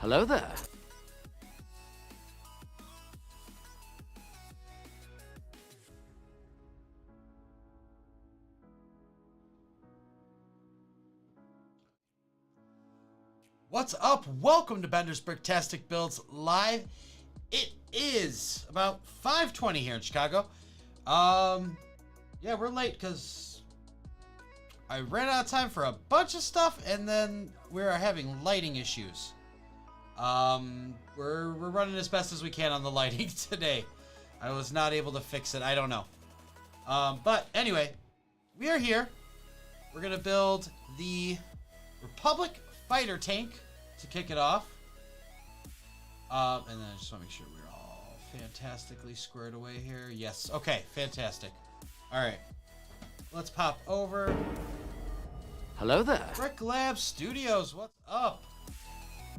Hello there. What's up? Welcome to Bender's Bricktastic Builds Live. It is about 5:20 here in Chicago. Yeah, we're late because I ran out of time for a bunch of stuff, and then we're having lighting issues. We're running as best as we can on the lighting today. I was not able to fix it. I don't know. But anyway, we are here. We're gonna build the Republic fighter tank to kick it off. And then I just want to make sure we're all fantastically squared away here. Yes. Okay. Fantastic. All right. Let's pop over. Hello there. Brick Lab Studios. What's up?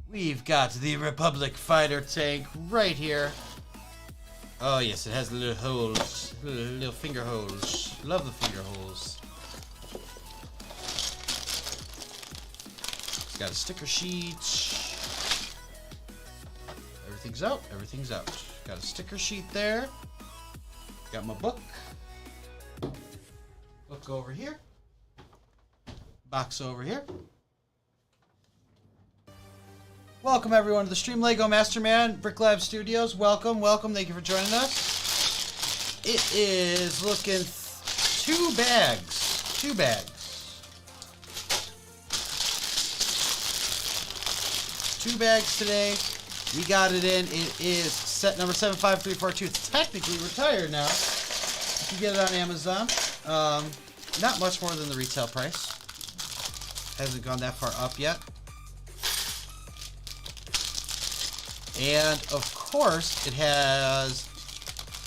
We've got the Republic fighter tank right here. Oh yes, it has little holes, little finger holes. Love the finger holes. It's got a sticker sheet. Everything's out. Everything's out. Got a sticker sheet there. Got my book. Book over here. Box over here. Welcome everyone to the stream. Lego Masterman, Brick Lab Studios. Welcome, welcome. Thank you for joining us. It is looking two bags. Two bags. Two bags today. We got it in. It is set number 75342. It's technically retired now. You can get it on Amazon. Not much more than the retail price. Hasn't gone that far up yet. And of course, it has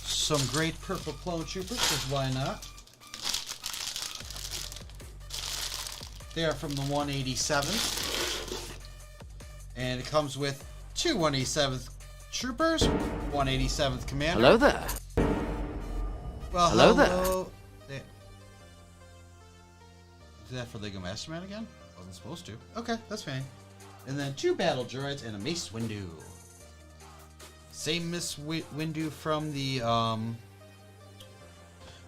some great purple clone troopers, because why not? They are from the 187th. And it comes with two 187th troopers, 187th commander. Hello there. Well, hello there. Is that for Lego Masterman again? Wasn't supposed to. Okay, that's fine. And then two battle droids and a Mace Windu. Same Miss Windu from the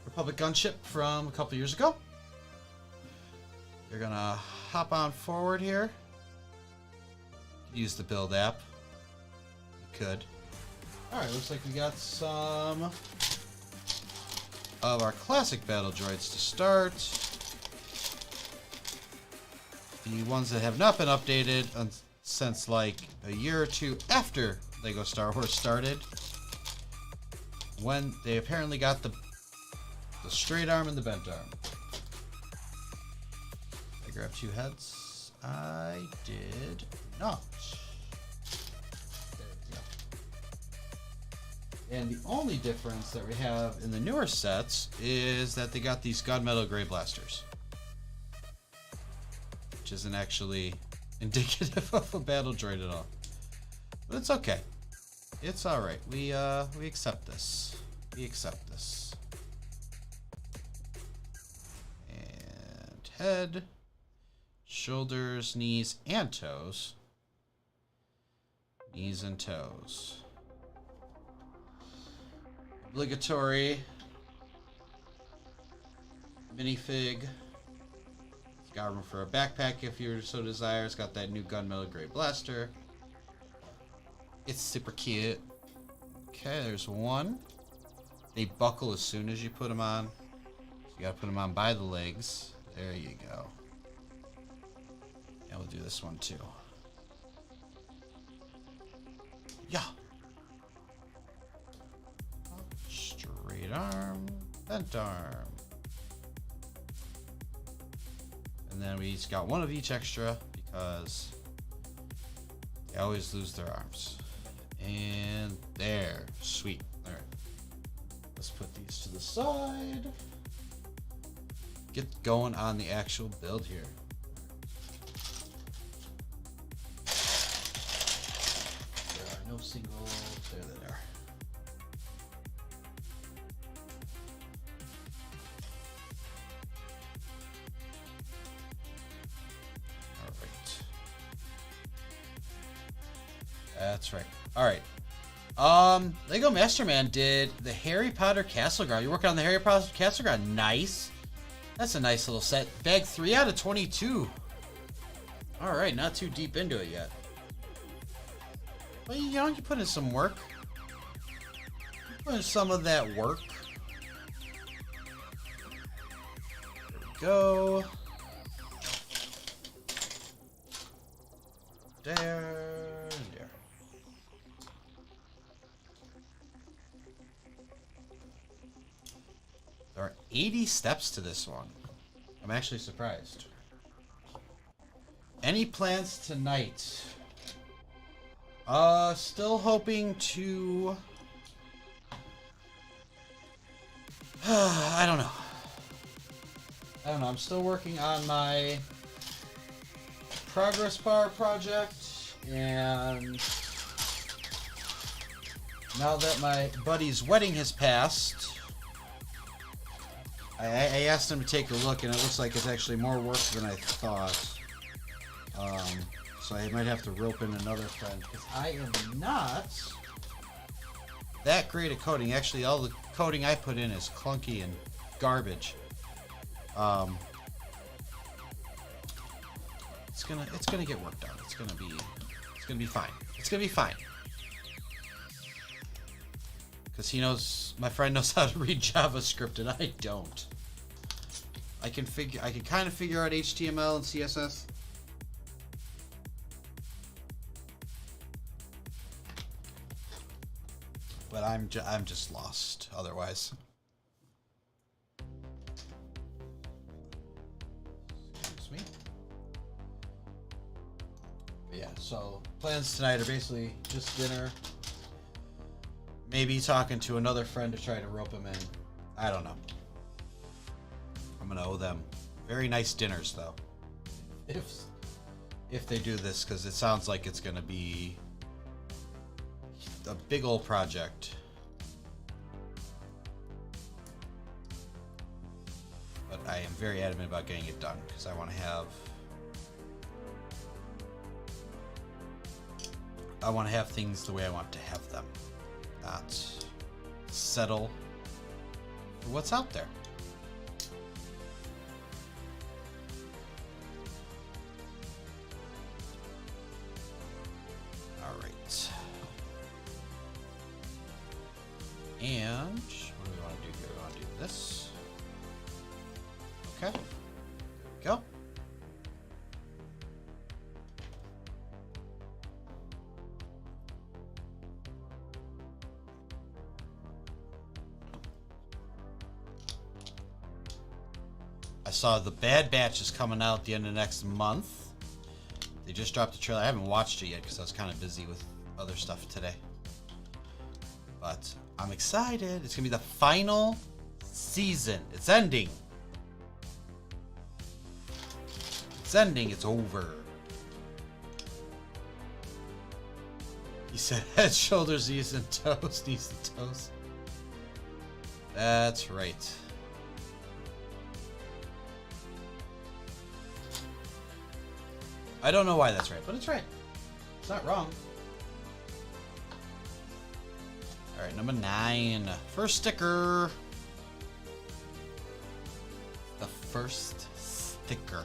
Republic gunship from a couple years ago. They're gonna hop on forward here. Use the build app. You could. Alright, looks like we got some of our classic battle droids to start. The ones that have not been updated since like a year or two after Lego Star Wars started, when they apparently got the straight arm and the bent arm. I grabbed two heads. I did not. There we go. And the only difference that we have in the newer sets is that they got these gunmetal gray blasters, which isn't actually indicative of a battle droid at all. But it's okay. It's alright. We accept this. We accept this. And head, shoulders, knees, and toes. Knees and toes. Obligatory minifig. It's got room for a backpack if you so desire. It's got that new gunmetal gray blaster. It's super cute. Okay, there's one. They buckle as soon as you put them on. So you gotta put them on by the legs. There you go. And we'll do this one too. Yeah. Straight arm, bent arm. And then we each got one of each extra because they always lose their arms. And there. Sweet. Alright. Let's put these to the side. Get going on the actual build here. There are no singles. There they are. Alright. That's right. All right. Lego Masterman did the Harry Potter Castle Ground. You're working on the Harry Potter Castle Ground. Nice. That's a nice little set. Bag 3 out of 22. All right, not too deep into it yet. Well, you know, you put in some work. Put in some of that work. There we go. There and there. There are 80 steps to this one. I'm actually surprised. Any plans tonight? Still hoping to... I don't know. I'm still working on my progress bar project, and now that my buddy's wedding has passed, I asked him to take a look, and it looks like it's actually more work than I thought. So I might have to rope in another friend, because I am not that great at coding. Actually, all the coding I put in is clunky and garbage. It's gonna get worked out. It's gonna be fine. It's gonna be fine. Because my friend knows how to read JavaScript and I don't. I can kind of figure out HTML and CSS. But I'm just lost otherwise. Excuse me. But yeah, so plans tonight are basically just dinner. Maybe talking to another friend to try to rope him in. I don't know. I'm gonna owe them very nice dinners though. If they do this, because it sounds like it's gonna be a big old project. But I am very adamant about getting it done because I want to have things the way I want to have them. Not settle for what's out there. All right. And what do we want to do here? We want to do this. Okay. Go. I saw the Bad Batch is coming out at the end of next month. They just dropped the trailer. I haven't watched it yet because I was kind of busy with other stuff today. But I'm excited. It's going to be the final season. It's ending. It's ending. It's over. He said head, shoulders, knees, and toes. Knees and toes. That's right. I don't know why that's right, but it's right. It's not wrong. All right, number 9. First sticker. The first sticker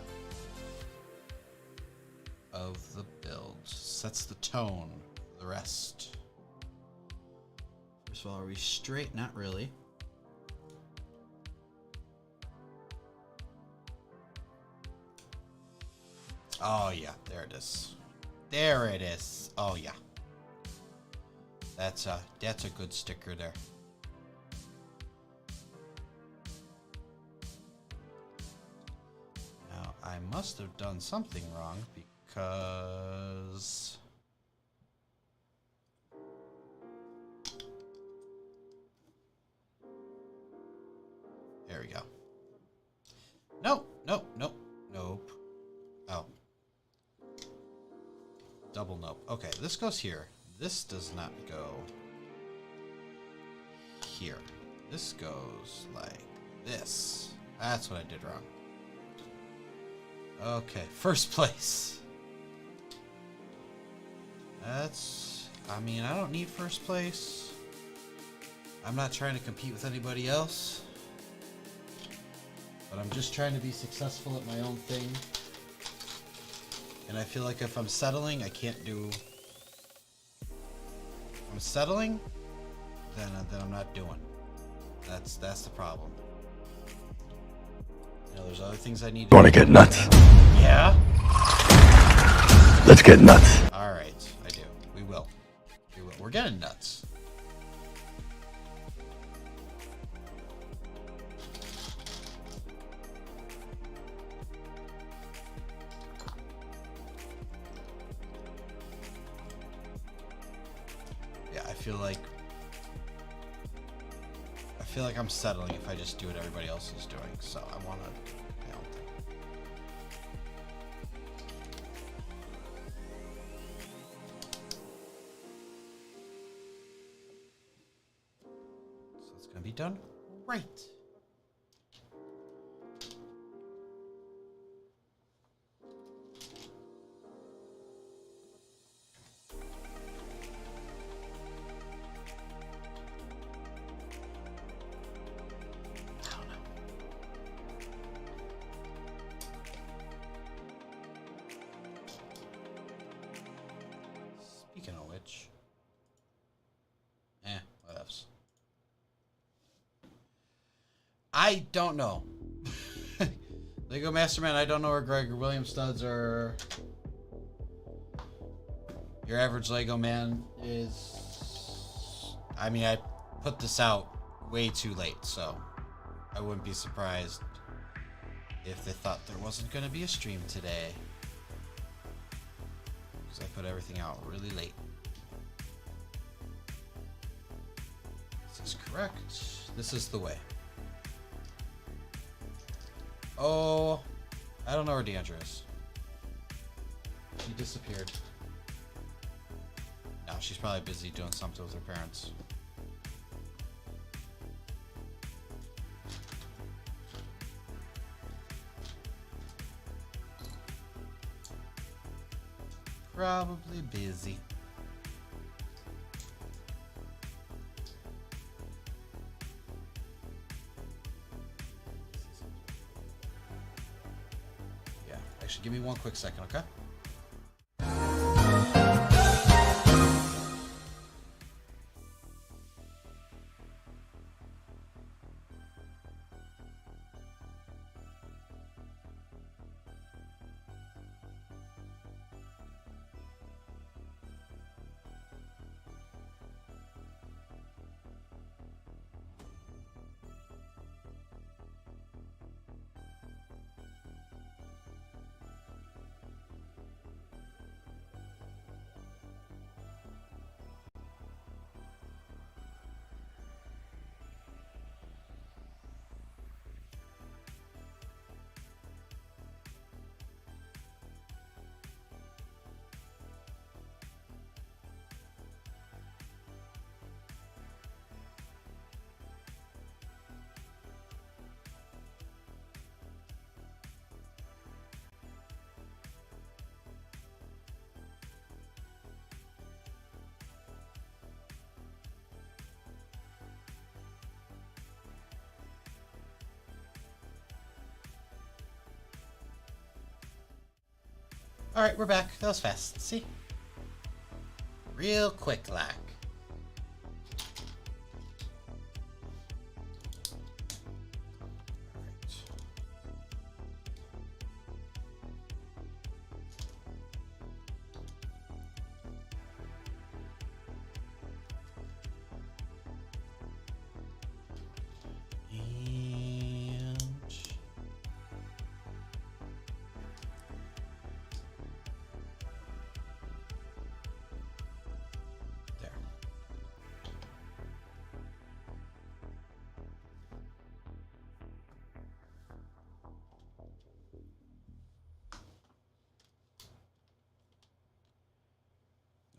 of the build. Sets the tone for the rest. First of all, are we straight? Not really. Oh yeah, there it is. There it is. Oh yeah. That's a good sticker there. Now I must have done something wrong because there we go. Nope. Oh. Double nope. Okay, this goes here. This does not go here. This goes like this. That's what I did wrong. Okay, first place. That's I mean, I don't need first place. I'm not trying to compete with anybody else. But I'm just trying to be successful at my own thing. And I feel like if I'm settling, I can't do... If I'm settling, then I'm not doing. That's the problem. You know, there's other things I need to... Want to get nuts? Yeah? Let's get nuts. Alright, I do. We will. We will. We're getting nuts. Yeah, I feel like I'm settling if I just do what everybody else is doing, so I want to... So it's going to be done right. Speaking of which, what else? I don't know. Lego Masterman, I don't know where Gregor Williams studs or your average Lego man is. I mean, I put this out way too late, so I wouldn't be surprised if they thought there wasn't going to be a stream today. I put everything out really late. This is correct. This is the way. Oh, I don't know where Deandra is. She disappeared. No, she's probably busy doing something with her parents. Probably busy. Yeah, actually, give me one quick second, okay? Alright, we're back. That was fast. See? Real quick, like.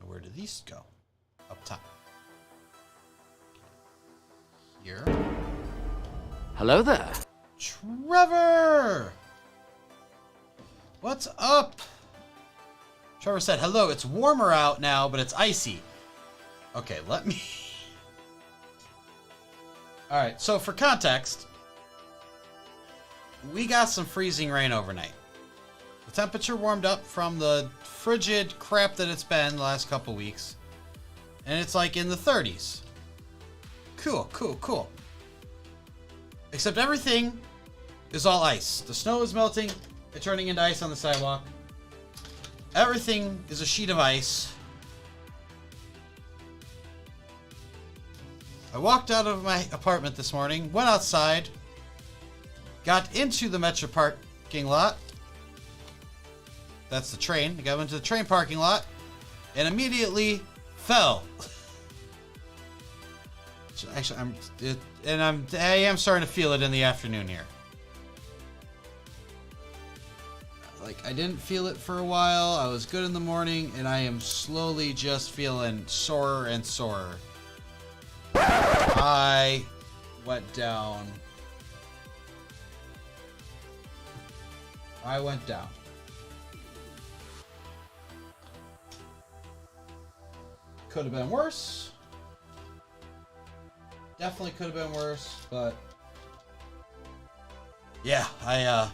Where do these go? Up top. Here. Hello there. Trevor! What's up? Trevor said, hello, it's warmer out now, but it's icy. Okay, let me... Alright, so for context, we got some freezing rain overnight. The temperature warmed up from the frigid crap that it's been the last couple weeks. And it's like in the 30s. Cool, cool, cool. Except everything is all ice. The snow is melting and turning into ice on the sidewalk. Everything is a sheet of ice. I walked out of my apartment this morning, went outside, got into the Metro parking lot. That's the train. I got into the train parking lot and immediately fell. Actually, I am starting to feel it in the afternoon here. Like, I didn't feel it for a while. I was good in the morning, and I am slowly just feeling sorer and sorer. I went down. I went down. Could have been worse. Definitely could have been worse, but yeah, I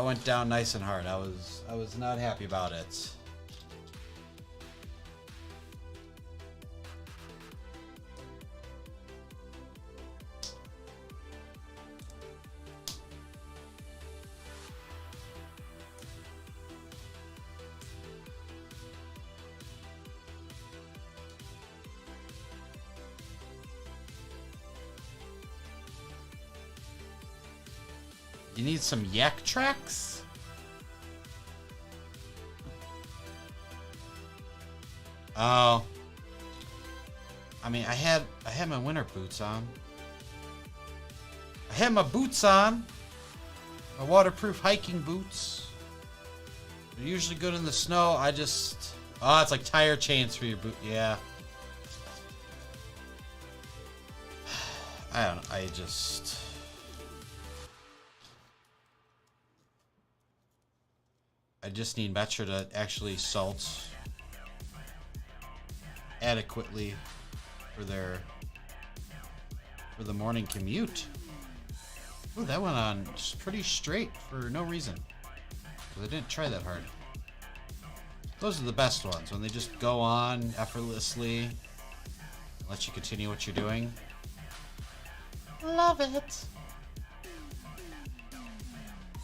went down nice and hard. I was not happy about it. You need some yak tracks? Oh. I mean, I had my winter boots on. I had my boots on. My waterproof hiking boots. They're usually good in the snow. Oh, it's like tire chains for your boot. Yeah. I don't know. I just need Metro to actually salt adequately for the morning commute. Ooh, that went on pretty straight for no reason. 'Cause I didn't try that hard. Those are the best ones, when they just go on effortlessly, let you continue what you're doing. Love it.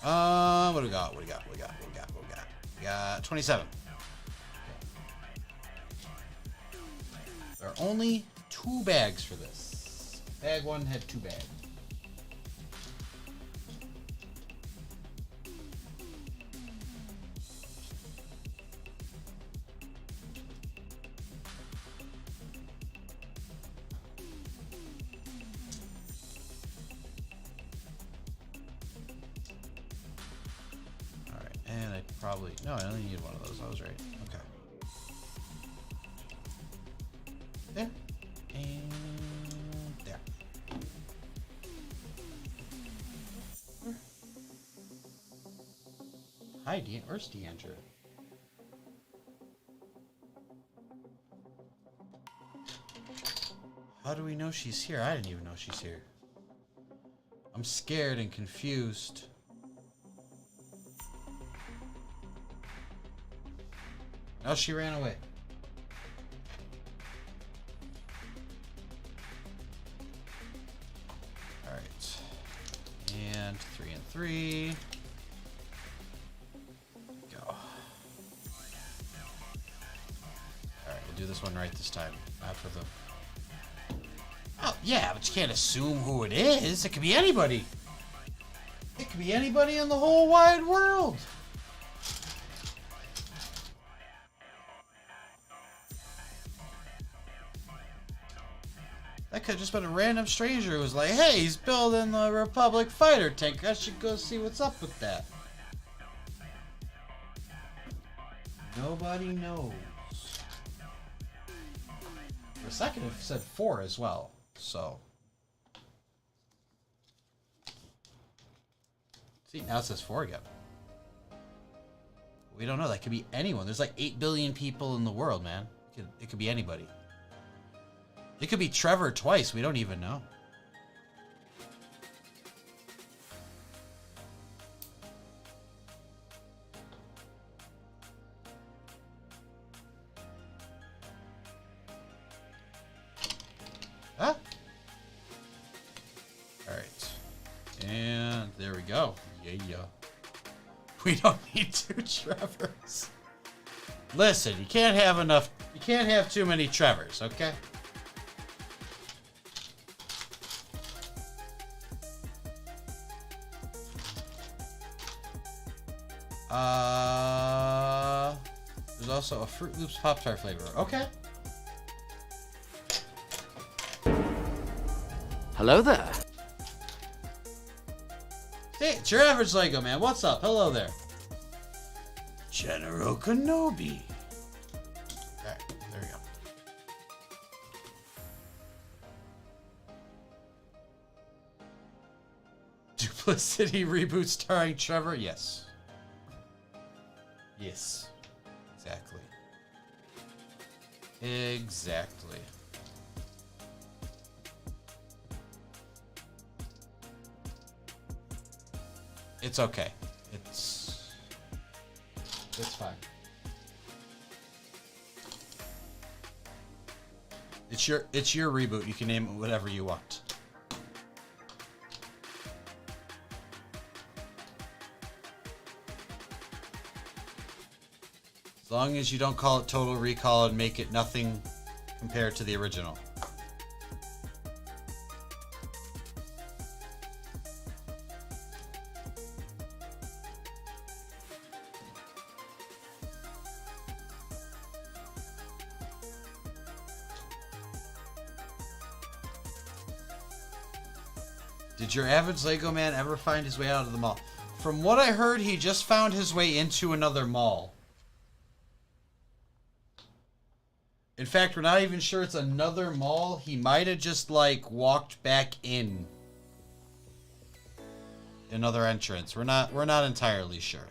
What do we got? We got 27. There are only 2 bags for this. Bag 1 had 2 bags. No, I only need one of those. I was right. Okay. There. And there. Hi, where's Deandra? How do we know she's here? I didn't even know she's here. I'm scared and confused. Oh, she ran away. Alright. And 3 and 3. Go. Alright, we'll do this one right this time. After the... Oh, yeah, but you can't assume who it is. It could be anybody. It could be anybody in the whole wide world. That could have just been a random stranger who was like, hey, he's building the Republic fighter tank. I should go see what's up with that. Nobody knows. For a second, it said 4 as well. So. See, now it says 4 again. We don't know. That could be anyone. There's like 8 billion people in the world, man. It It could be anybody. It could be Trevor twice. We don't even know. Huh? All right. And there we go. Yeah. We don't need 2 Trevors. Listen, you can't have enough. You can't have too many Trevors, okay? There's also a Fruit Loops Pop-Tart flavor. Okay. Hello there. Hey, it's your average Lego man. What's up? Hello there. General Kenobi. Alright, there we go. Duplicity reboot starring Trevor? Yes. Yes. Exactly. Exactly. It's okay. It's fine. It's your reboot. You can name it whatever you want. As long as you don't call it Total Recall and make it nothing compared to the original. Did your average Lego man ever find his way out of the mall? From what I heard, he just found his way into another mall. In fact, we're not even sure it's another mall. He might have just, like, walked back in another entrance. We're not entirely sure.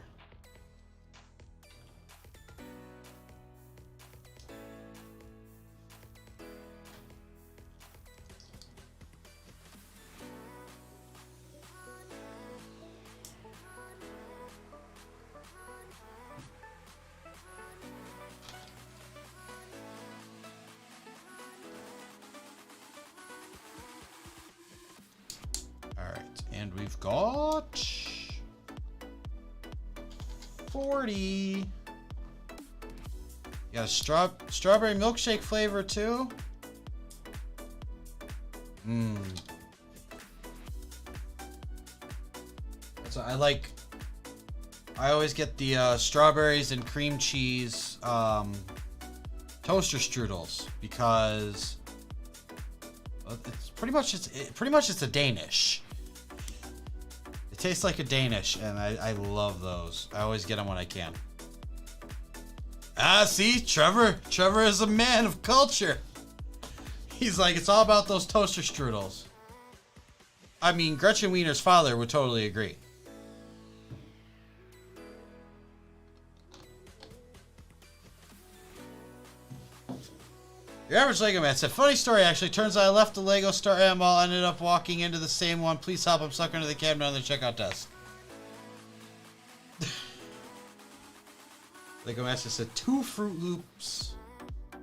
And we've got 40. You got a strawberry milkshake flavor too. So I always get the strawberries and cream cheese toaster strudels because it's pretty much it's a Danish. Tastes like a Danish, and I love those. I always get them when I can. Ah, see? Trevor is a man of culture. He's like, it's all about those toaster strudels. I mean, Gretchen Wiener's father would totally agree. Your average Lego man said, funny story actually. Turns out I left the Lego store at mall, ended up walking into the same one. Please help, I'm stuck under the cabinet on the checkout desk. Lego Master said 2 Fruit Loops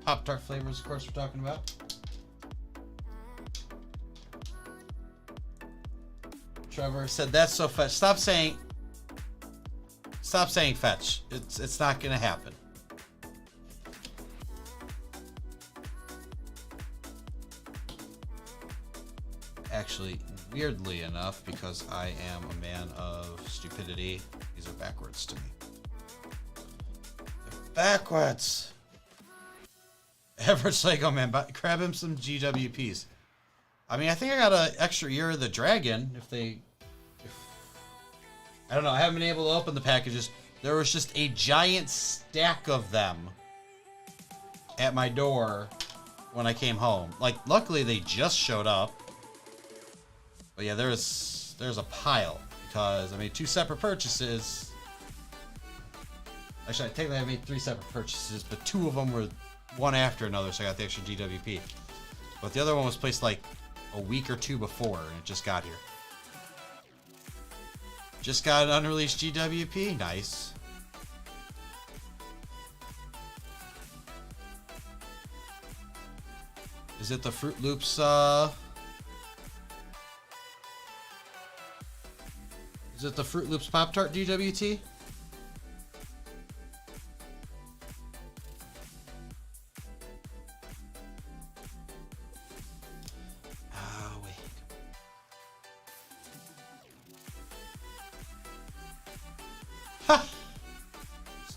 Pop-Tart flavors, of course, we're talking about. Trevor said, that's so fetch. Stop saying fetch. It's not gonna happen. Actually, weirdly enough, because I am a man of stupidity, these are backwards to me. They're backwards! Average Lego man, grab him some GWPs. I mean, I think I got an extra Year of the Dragon, I don't know, I haven't been able to open the packages. There was just a giant stack of them at my door when I came home. Like, luckily they just showed up. But yeah, there's a pile because I made 2 separate purchases. Actually, technically I made 3 separate purchases, but 2 of them were one after another, so I got the extra GWP. But the other one was placed like a week or two before, and it just got here. Just got an unreleased GWP. Nice. Is it the Fruit Loops, Is it the Fruit Loops Pop-Tart GWT?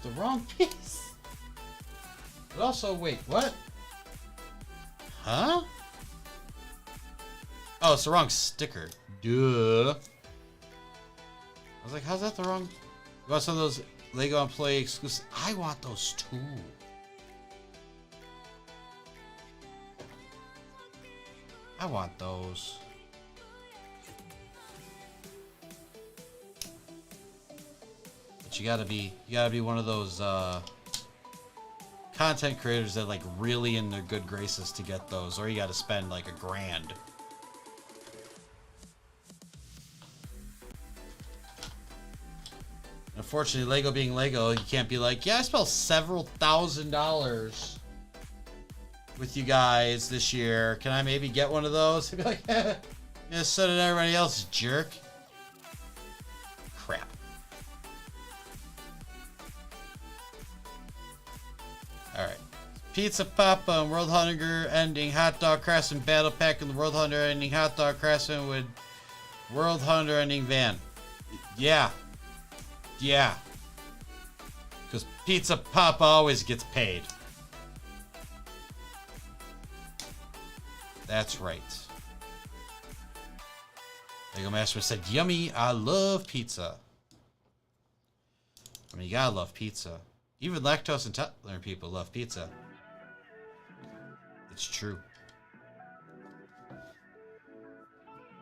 The wrong piece. But also, wait, what? Huh? Oh, it's the wrong sticker. Duh. I was like, how's that the wrong? You want some of those Lego Employee exclusive? I want those too. I want those. You gotta be one of those content creators that like really in their good graces to get those, or you gotta spend like $1,000. Unfortunately, Lego being Lego, you can't be like, yeah, I spent several $1,000s with you guys this year. Can I maybe get one of those? They'd be like, yeah, so did everybody else, jerk. Crap. Alright. Pizza Papa and World Hunger ending Hot Dog Craftsman Battle Pack and the World Hunter ending Hot Dog Craftsman with World Hunter ending van. Yeah. Yeah. Because Pizza Papa always gets paid. That's right. Lego Master said, yummy, I love pizza. I mean, you gotta love pizza. Even lactose intolerant people love pizza. It's true.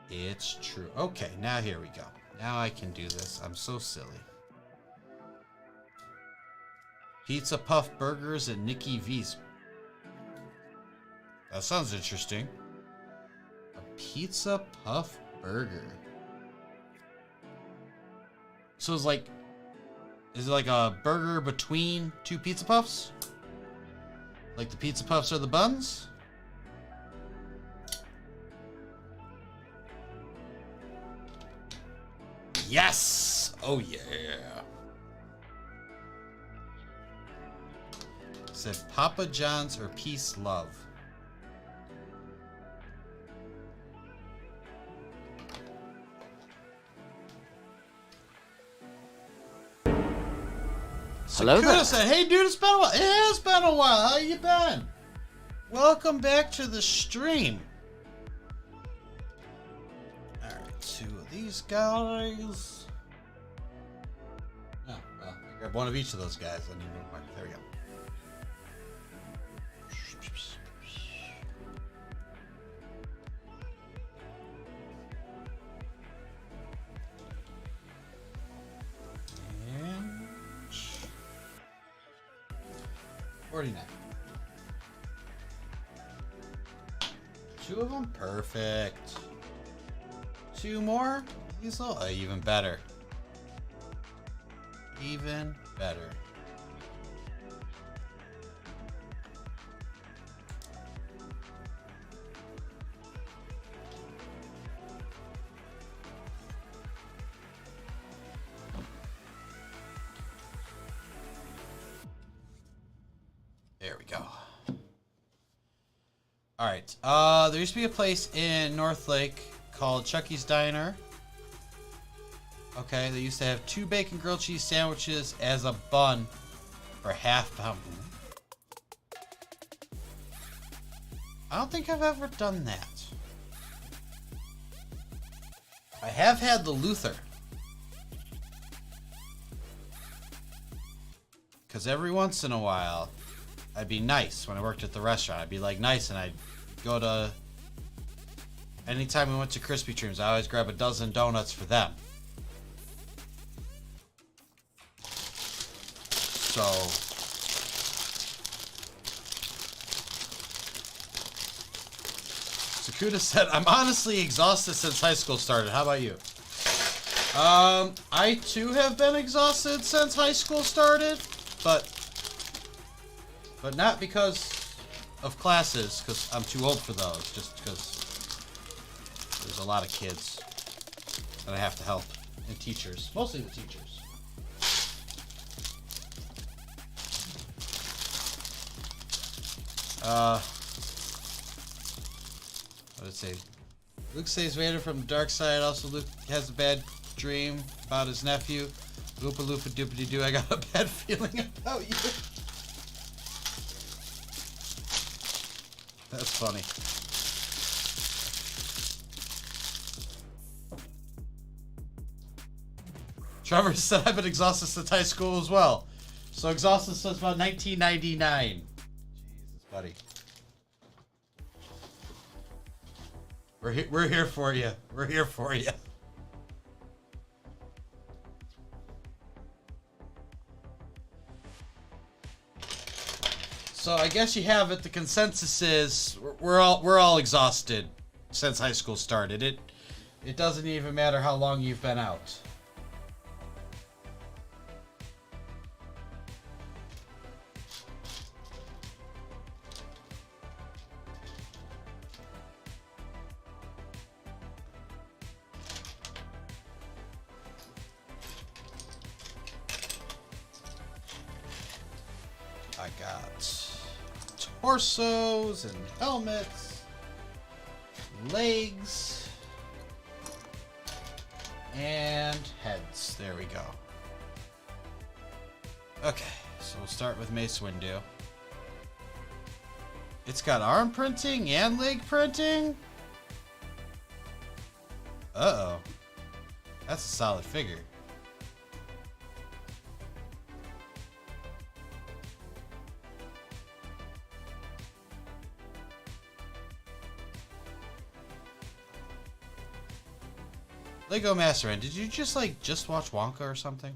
It's true. Okay, now here we go. Now I can do this. I'm so silly. Pizza Puff Burgers at Nikki V's. That sounds interesting. A Pizza Puff Burger. So it's like... Is it like a burger between two Pizza Puffs? Like the Pizza Puffs are the buns? Yes! Oh yeah. It said Papa John's or Peace Love. Hello there. Said, hey dude, it's been a while. It has been a while. How you been? Welcome back to the stream. Alright, 2 of these guys. Oh, well, I grab one of each of those guys. I need one. There we go. And 49. 2 of them? Perfect. 2 more? These will even better. Even better. There we go. Alright, there used to be a place in North Lake called Chucky's Diner. Okay, they used to have 2 bacon grilled cheese sandwiches as a bun for half pound. I don't think I've ever done that. I have had the Luther. Because every once in a while, I'd be nice when I worked at the restaurant. I'd be like nice and I'd go to... Anytime we went to Krispy Kreme's, I always grab a dozen donuts for them. So... Sakuda said, I'm honestly exhausted since high school started. How about you? I too have been exhausted since high school started, but not because of classes, because I'm too old for those, just because there's a lot of kids that I have to help, and teachers, mostly the teachers. What did it say? Luke saves Vader from the dark side. Also, Luke has a bad dream about his nephew. Loopa loopa doopity doo. I got a bad feeling about you. That's funny. Trevor said I've been exhausted since high school as well. So exhausted since about 1999. Jesus, buddy. We're here for you. We're here for you. So I guess you have it. The consensus is we're all exhausted since high school started. It doesn't even matter how long you've been out. I got torsos and helmets, legs, and heads. There we go. Okay, so we'll start with Mace Windu. It's got arm printing and leg printing? Uh-oh. That's a solid figure. Lego Master End, did you just watch Wonka or something?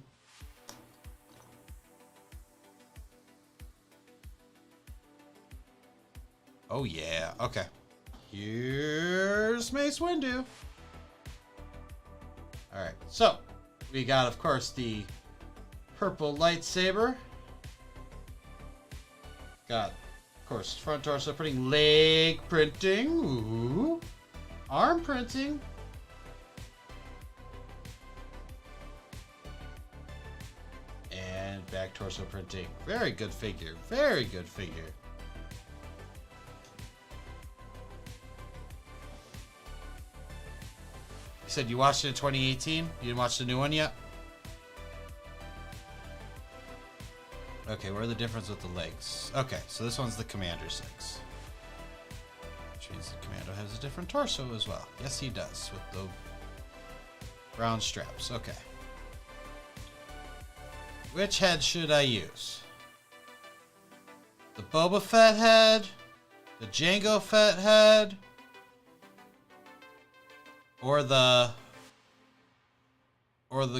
Oh yeah, okay. Here's Mace Windu. Alright, so we got, of course, the purple lightsaber. Got, of course, front torso printing, leg printing, ooh, arm printing. Back torso printing. Very good figure. Very good figure. You said you watched it in 2018? You didn't watch the new one yet? Okay, what are the difference with the legs? Okay, so this one's the commander's legs. Which means the commando has a different torso as well. Yes, he does, with the brown straps. Okay. Which head should I use? The Boba Fett head? The Jango Fett head? Or the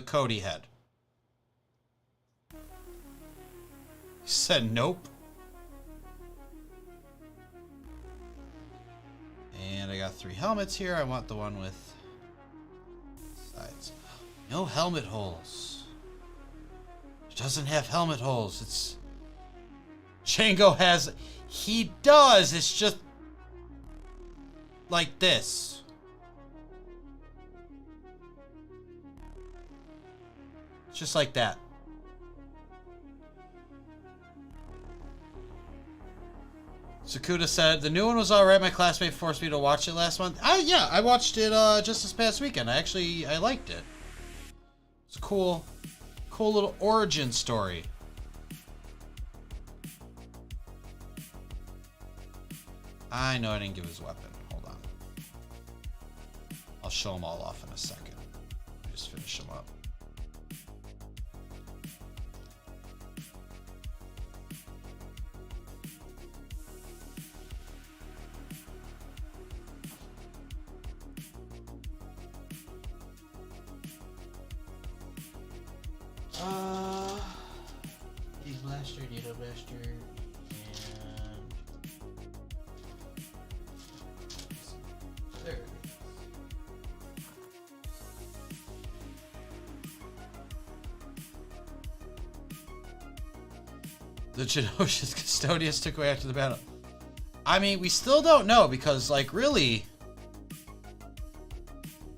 Cody head? He said nope. And I got 3 helmets here. I want the one with sides. No helmet holes. Doesn't have helmet holes. It's Jango has. He does. It's just like this. Just like that. Sakuda said the new one was alright. My classmate forced me to watch it last month. Yeah, I watched it just this past weekend. I liked it. It's cool. Cool little origin story. I know I didn't give his weapon. Hold on. I'll show them all off in a second. Let me just finish them up. Big Blaster, Yoda Blaster, and The Genosha's custodians took away after the battle. I mean, we still don't know because, like, really,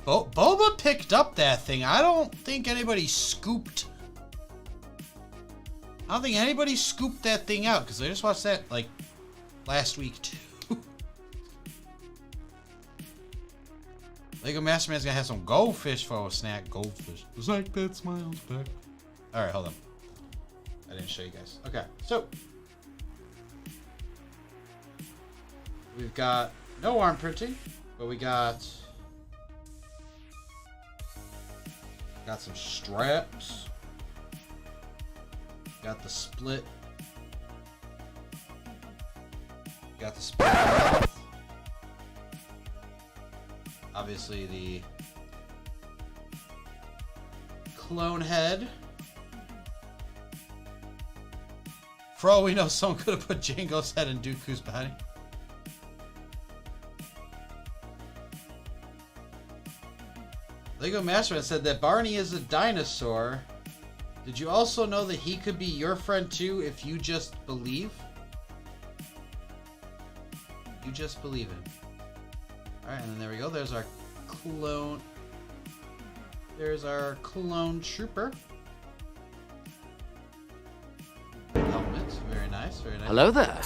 Boba picked up that thing. I don't think anybody scooped. I don't think anybody scooped that thing out because I just watched that like last week too. Lego Master Man's gonna have some goldfish for a snack. Goldfish. It's like that smiles back. All right, hold on. I didn't show you guys. Okay, so we've got no arm printing, but we got some straps. Got the split. Got the split mouth. Obviously the clone head. For all we know, someone could have put Jango's head in Dooku's body. Lego Masterman said that Barney is a dinosaur. Did you also know that he could be your friend too if you just believe? You just believe him. Alright, and then there we go. There's our clone. There's our clone trooper. Helmet. Very nice, very nice. Hello there.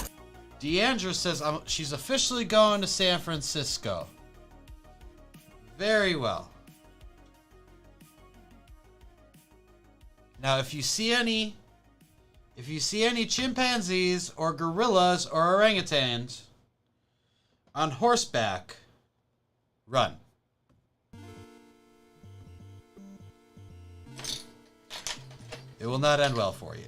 Deandra says she's officially going to San Francisco. Very well. Now, if you see any chimpanzees or gorillas or orangutans on horseback, run. It will not end well for you.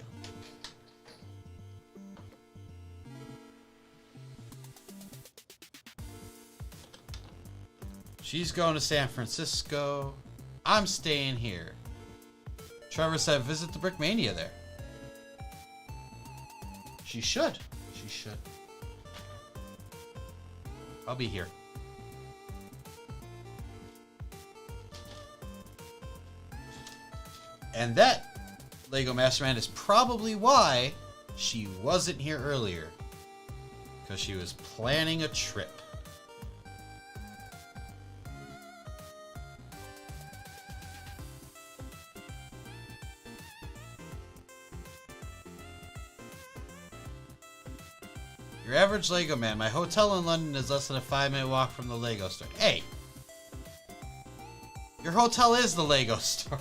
She's going to San Francisco. I'm staying here. Trevor said visit the Brickmania there. She should. She should. I'll be here. And that, Lego Masterman, is probably why she wasn't here earlier. Because she was planning a trip. Your average Lego man. My hotel in London is less than a 5-minute walk from the Lego store. Hey! Your hotel is the Lego store.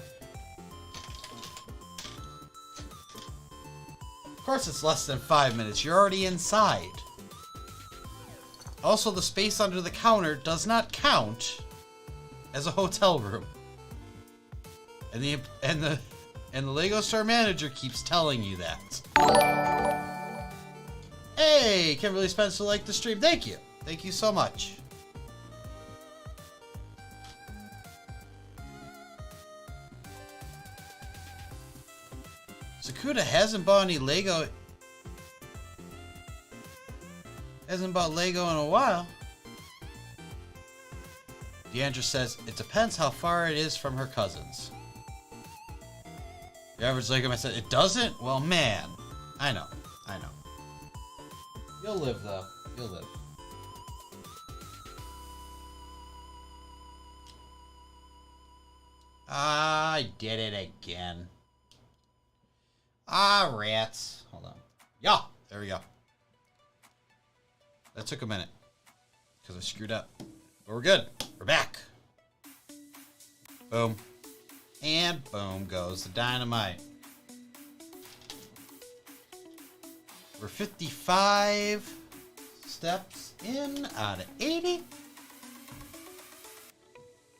Of course it's less than 5 minutes. You're already inside. Also, the space under the counter does not count as a hotel room. And the Lego store manager keeps telling you that. Hey, Kimberly Spencer liked the stream. Thank you. Thank you so much. Sakuda hasn't bought any Lego. Hasn't bought Lego in a while. Deandra says it depends how far it is from her cousins. The average Lego man said it doesn't? Well, man. I know. I know. You'll live, though. You'll live. I did it again. Ah, rats. Hold on. Yeah, there we go. That took a minute. Because I screwed up. But we're good. We're back. Boom. And boom goes the dynamite. We're 55 steps in out of 80.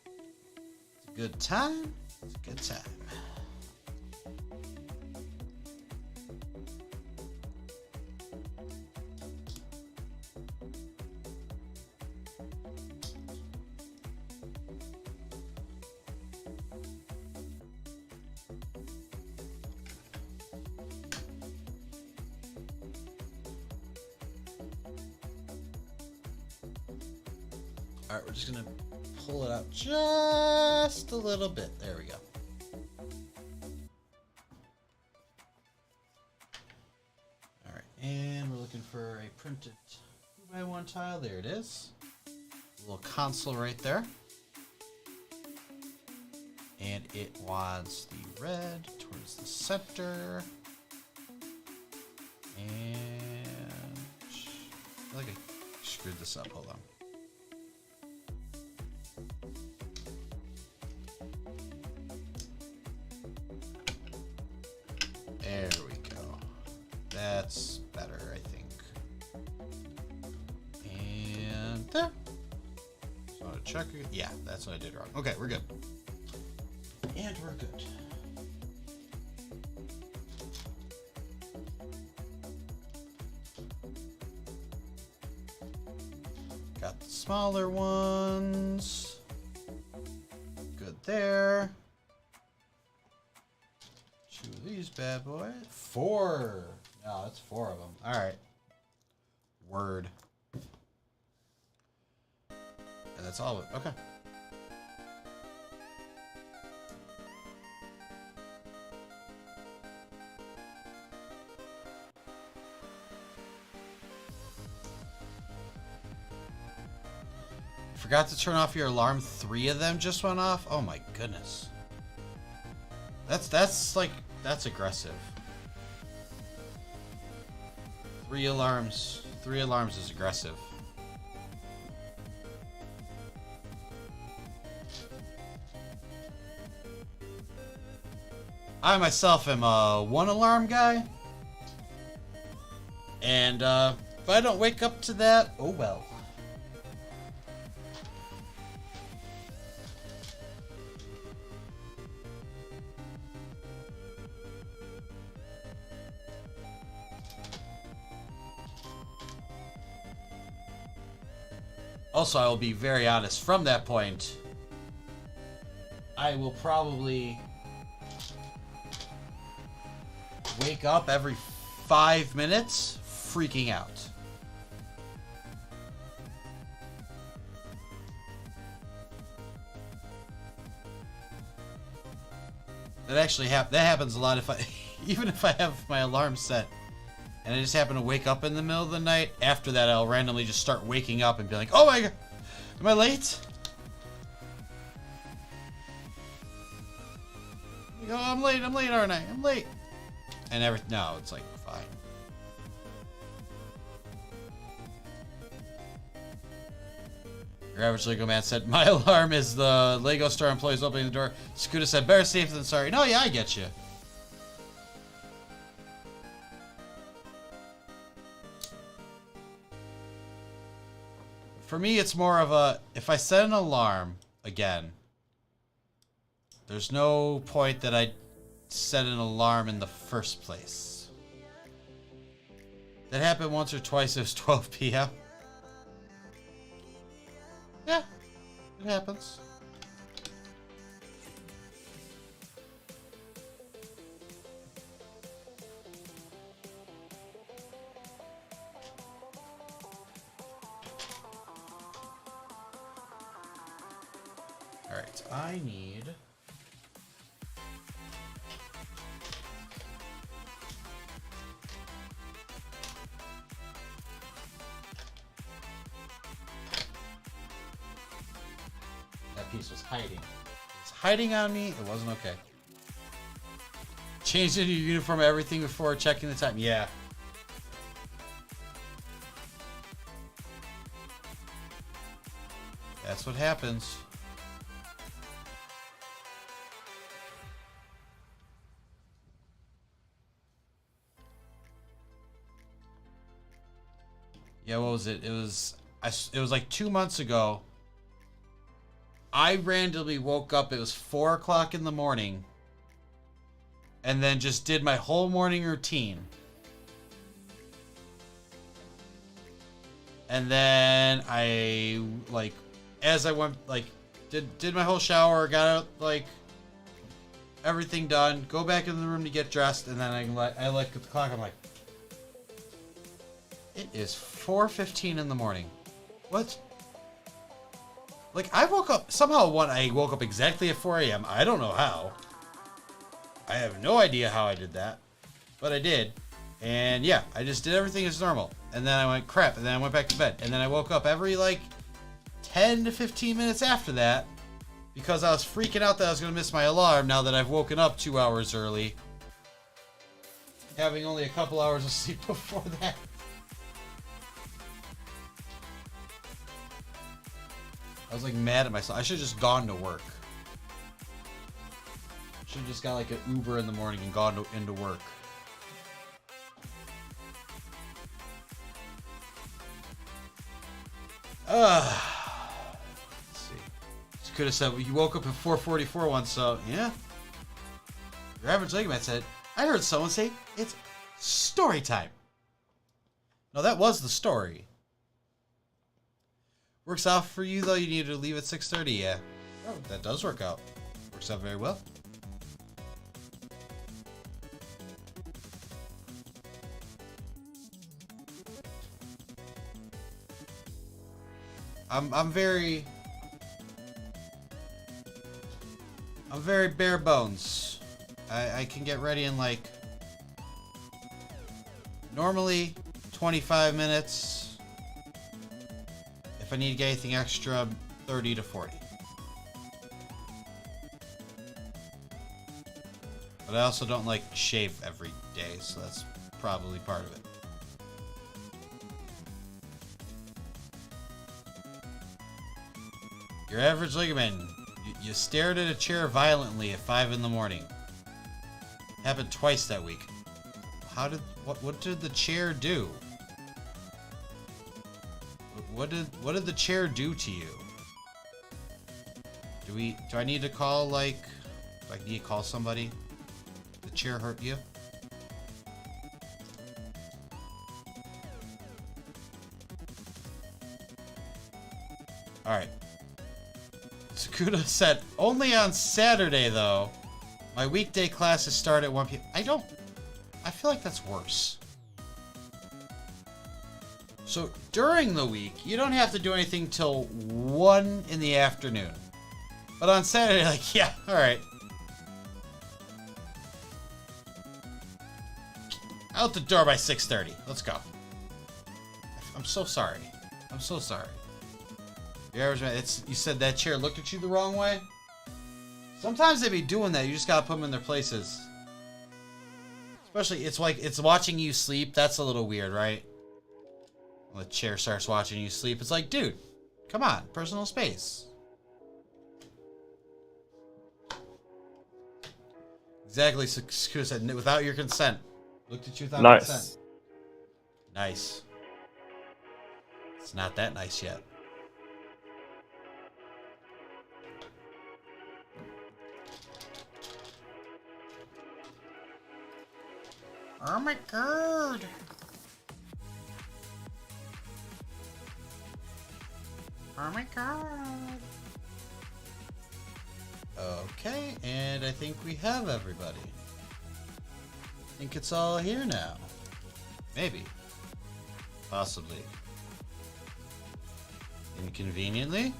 It's a good time. It's a good time. All right, we're just gonna pull it out just a little bit. There we go. for a printed 2x1 tile. There it is. A little console right there. And it wants the red towards the center. And I feel like I screwed this up. Hold on. There we go. That's better, I think. And there. So I check. Yeah, that's what I did wrong. Okay, we're good. And we're good. Got the smaller ones. Good there. Two of these bad boys. 4. No, that's 4 of them. All right. Word. And that's all of it. Okay. Forgot to turn off your alarm. 3 of them just went off. Oh my goodness. That's aggressive. 3 alarms. 3 alarms is aggressive. I myself am a 1 alarm guy. And if I don't wake up to that, oh well. Also, I will be very honest, from that point, I will probably wake up every 5 minutes freaking out. That actually that happens a lot if I even if I have my alarm set and I just happen to wake up in the middle of the night. After that, I'll randomly just start waking up and be like, oh my god, am I late? Like, oh, I'm late, aren't I? I'm late. And no, it's like, fine. Your average Lego man said, my alarm is the Lego store employees opening the door. Scooter said, better safe than sorry. No, yeah, I get you. For me, it's more of a, if I set an alarm, again, there's no point that I set an alarm in the first place. That happened once or twice. It was 12 p.m. Yeah, it happens. All right, I need that piece was hiding. It's hiding on me. It wasn't okay. Changed into your uniform, everything before checking the time. Yeah. That's what happens. Yeah, what was it? It was like 2 months ago. I randomly woke up. It was 4 o'clock in the morning. And then just did my whole morning routine. And then I, like, as I went, like, did my whole shower, got out, like, everything done, go back in the room to get dressed, and then I look at the clock, I'm like, it is 4:15 in the morning. What? Like, I woke up, somehow I woke up exactly at 4 a.m. I don't know how. I have no idea how I did that, but I did. And yeah, I just did everything as normal. And then I went, crap, and then I went back to bed. And then I woke up every like 10 to 15 minutes after that because I was freaking out that I was going to miss my alarm now that I've woken up 2 hours early. Having only a couple hours of sleep before that. I was like mad at myself. I should have just gone to work. Should have just got like an Uber in the morning and gone into work. Let's see. Just could have said, well, you woke up at 4:44 once, so yeah. Your average Lego Man said, I heard someone say it's story time. No, that was the story. Works out for you though. You need to leave at 6:30. Yeah. Oh, that does work out. Works out very well. I'm very bare bones. I can get ready in like normally 25 minutes. If I need to get anything extra, 30 to 40. But I also don't like shave every day, so that's probably part of it. Your average Lego Man, you stared at a chair violently at 5 in the morning. Happened twice that week. What did the chair do? What did the chair do to you? Do I need to call do I need to call somebody? The chair hurt you? Alright. Sakuda said, only on Saturday though. My weekday classes start at 1 p.m. I feel like that's worse. So during the week, you don't have to do anything till 1 in the afternoon. But on Saturday, like, yeah, alright. Out the door by 6:30. Let's go. I'm so sorry. I'm so sorry. The average man, you said that chair looked at you the wrong way? Sometimes they be doing that. You just gotta put them in their places. Especially, it's like, it's watching you sleep. That's a little weird, right? When the chair starts watching you sleep. It's like, dude, come on. Personal space. Exactly, Sakuda said, without your consent. Looked at you without consent. Nice. It's not that nice yet. Oh my god! Oh my god! Okay, and I think we have everybody. I think it's all here now. Maybe. Possibly. Inconveniently?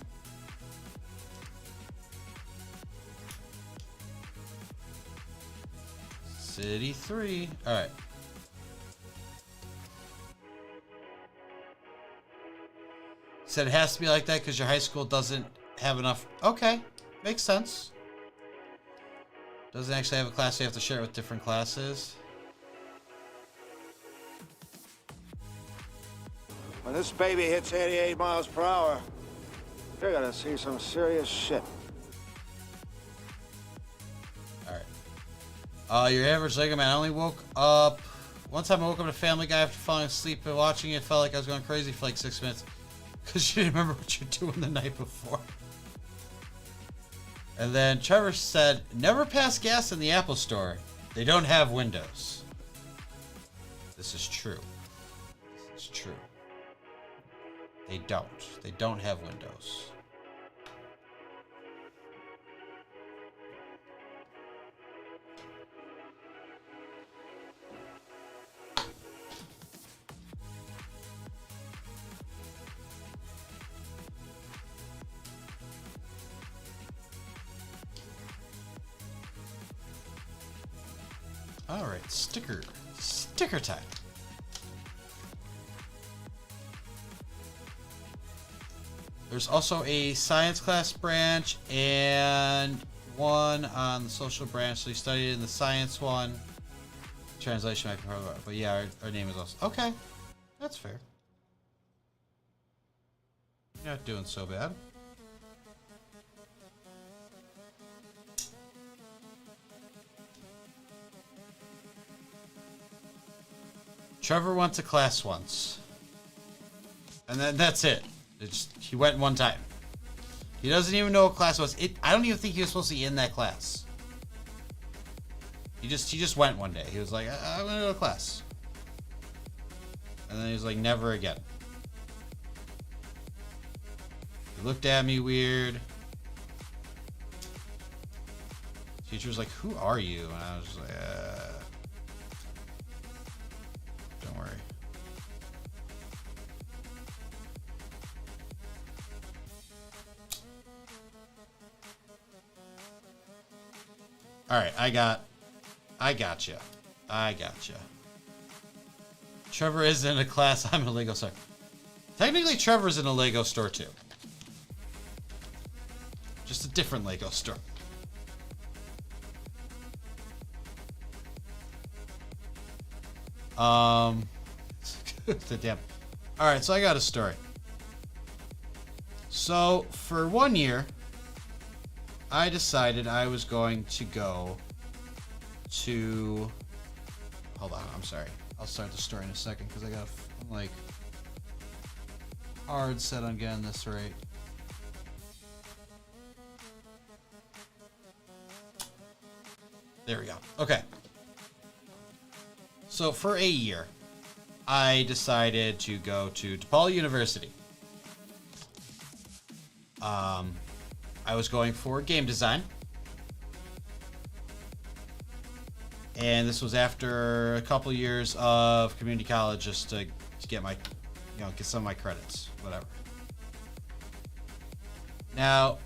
City 3. Alright. Said it has to be like that because your high school doesn't have enough. Okay. Makes sense. Doesn't actually have a class, so you have to share it with different classes. When this baby hits 88 miles per hour, you're gonna see some serious shit. Your average Lego Man, I only woke up... One time I woke up to Family Guy after falling asleep and watching it. Felt like I was going crazy for like 6 minutes. Because you didn't remember what you were doing the night before. And then Trevor said, never pass gas in the Apple Store. They don't have windows. This is true. This is true. They don't. They don't have windows. Alright, sticker. sticker time. There's also a science class branch and one on the social branch. So you studied in the science one. Translation might be part of it, but yeah, our name is also... Okay, that's fair. You're not doing so bad. Trevor went to class once. And then that's it. He went one time. He doesn't even know what class it was. I don't even think he was supposed to be in that class. He just went one day. He was like, I'm gonna go to class. And then he was like, never again. He looked at me weird. Teacher was like, who are you? And I was like, don't worry. Alright, I gotcha. Trevor is in a class. I'm in a Lego store. Technically, Trevor's in a Lego store too. Just a different Lego store. Damn. Alright, so I got a story. So, for 1 year, I decided I was going to go to... Hold on, I'm sorry. I'll start the story in a second because I'm like hard set on getting this right. There we go. Okay. So for a year, I decided to go to DePaul University. I was going for game design. And this was after a couple years of community college just to get my, get some of my credits, whatever. Now,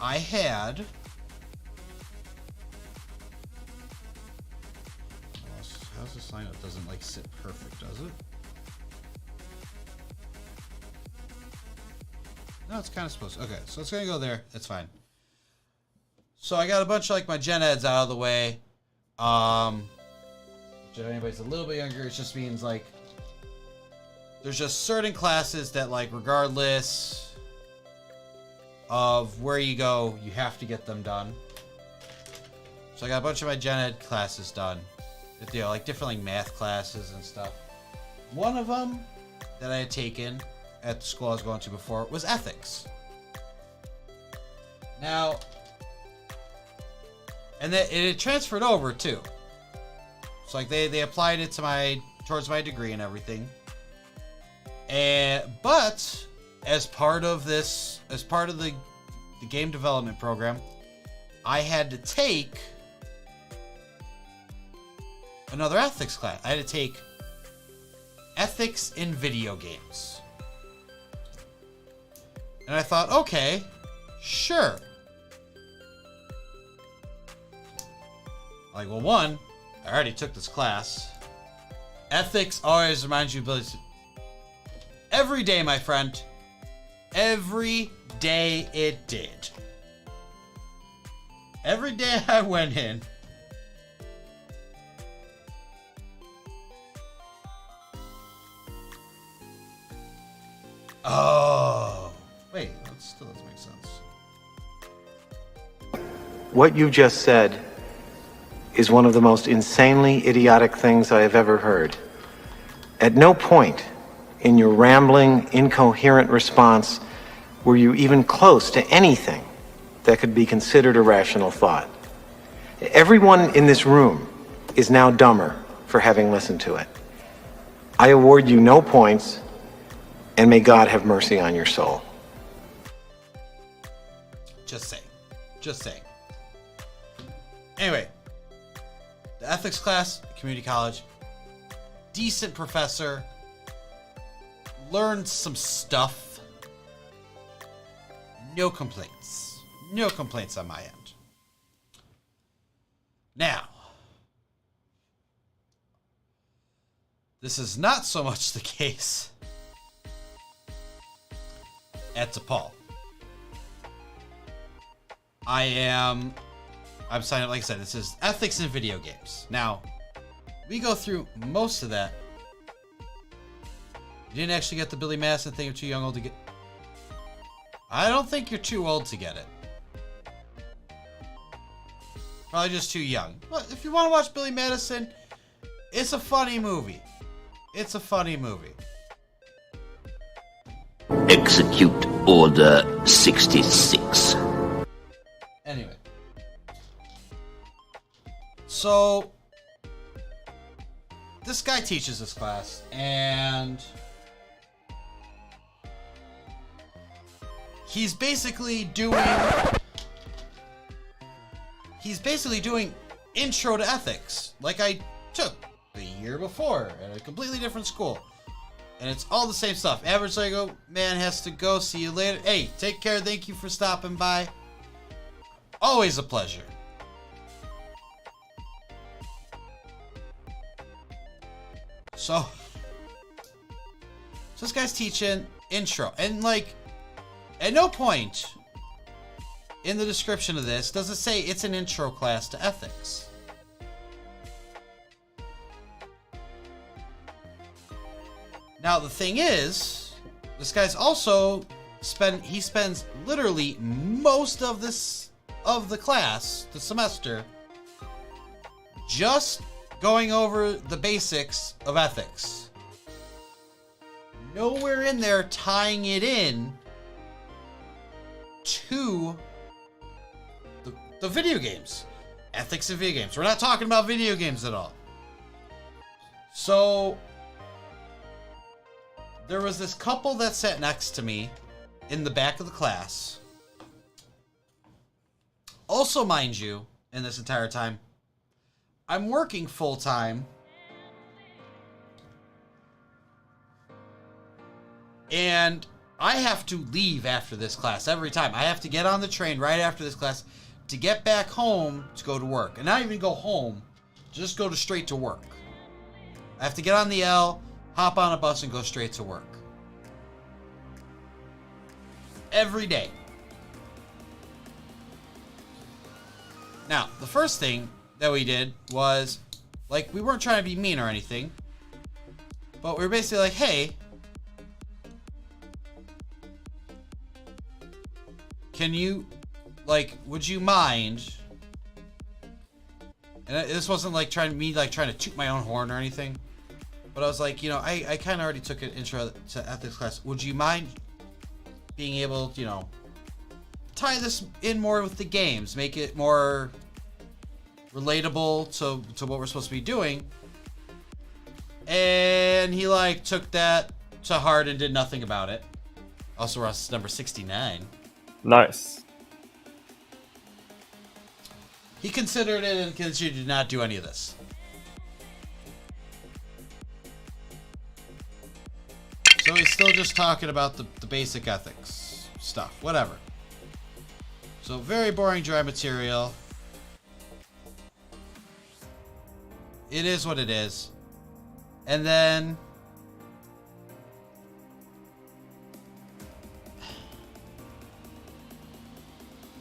I had... How's this line up? Doesn't like sit perfect, does it? No, it's kind of supposed to. Okay, so it's gonna go there. It's fine. So I got a bunch of like my gen eds out of the way. If anybody's a little bit younger, it just means like there's just certain classes that like regardless of where you go, you have to get them done. So I got a bunch of my gen ed classes done. Like different like math classes and stuff. One of them that I had taken at the school I was going to before was ethics. Now, and it transferred over too. So like they applied it to towards my degree and everything. But as part of the game development program, I had to take another ethics class. I had to take ethics in video games. And I thought, okay, sure. Like, well, one, I already took this class. Ethics always reminds you of abilities. Every day, my friend. Every day it did. Every day I went in. Oh. Wait, that still doesn't make sense. What you just said is one of the most insanely idiotic things I have ever heard. At no point in your rambling, incoherent response were you even close to anything that could be considered a rational thought. Everyone in this room is now dumber for having listened to it. I award you no points, and may God have mercy on your soul. Just saying. Anyway, the ethics class, community college, decent professor, learned some stuff. No complaints. No complaints on my end. Now, This is not so much the case at DePaul. I'm signing up, like I said, this is ethics in video games. Now, we go through most of that. You didn't actually get the Billy Madison thing, you're too young old to get. I don't think you're too old to get it. Probably just too young. But if you want to watch Billy Madison, it's a funny movie. It's a funny movie. Execute Order 66. Anyway. So, this guy teaches this class, and he's basically doing intro to ethics, like I took the year before at a completely different school. And it's all the same stuff. Average Lego man has to go. See you later. Hey, take care. Thank you for stopping by. Always a pleasure. So this guy's teaching intro. And like, at no point in the description of this does it say it's an intro class to ethics. Now the thing is, this guy's also spends literally most of the class, the semester, just going over the basics of ethics. Nowhere in there tying it in to the video games. Ethics in video games. We're not talking about video games at all. So there was this couple that sat next to me in the back of the class. Also, mind you, in this entire time, I'm working full time. And I have to leave after this class every time. I have to get on the train right after this class to get back home to go to work. And not even go home, just go straight to work. I have to get on the L, hop on a bus, and go straight to work. Every day. Now, the first thing that we did was, like, we weren't trying to be mean or anything, but we were basically like, hey, can you, like, would you mind? And this wasn't like trying to toot my own horn or anything, but I was like, you know, I kind of already took an intro to ethics class. Would you mind being able to, you know, tie this in more with the games, make it more relatable to what we're supposed to be doing? And he like took that to heart and did nothing about it. Also, Ross number 69. Nice. He considered it and continued to not do any of this. So he's still just talking about the basic ethics stuff, whatever. So very boring, dry material. It is what it is. And then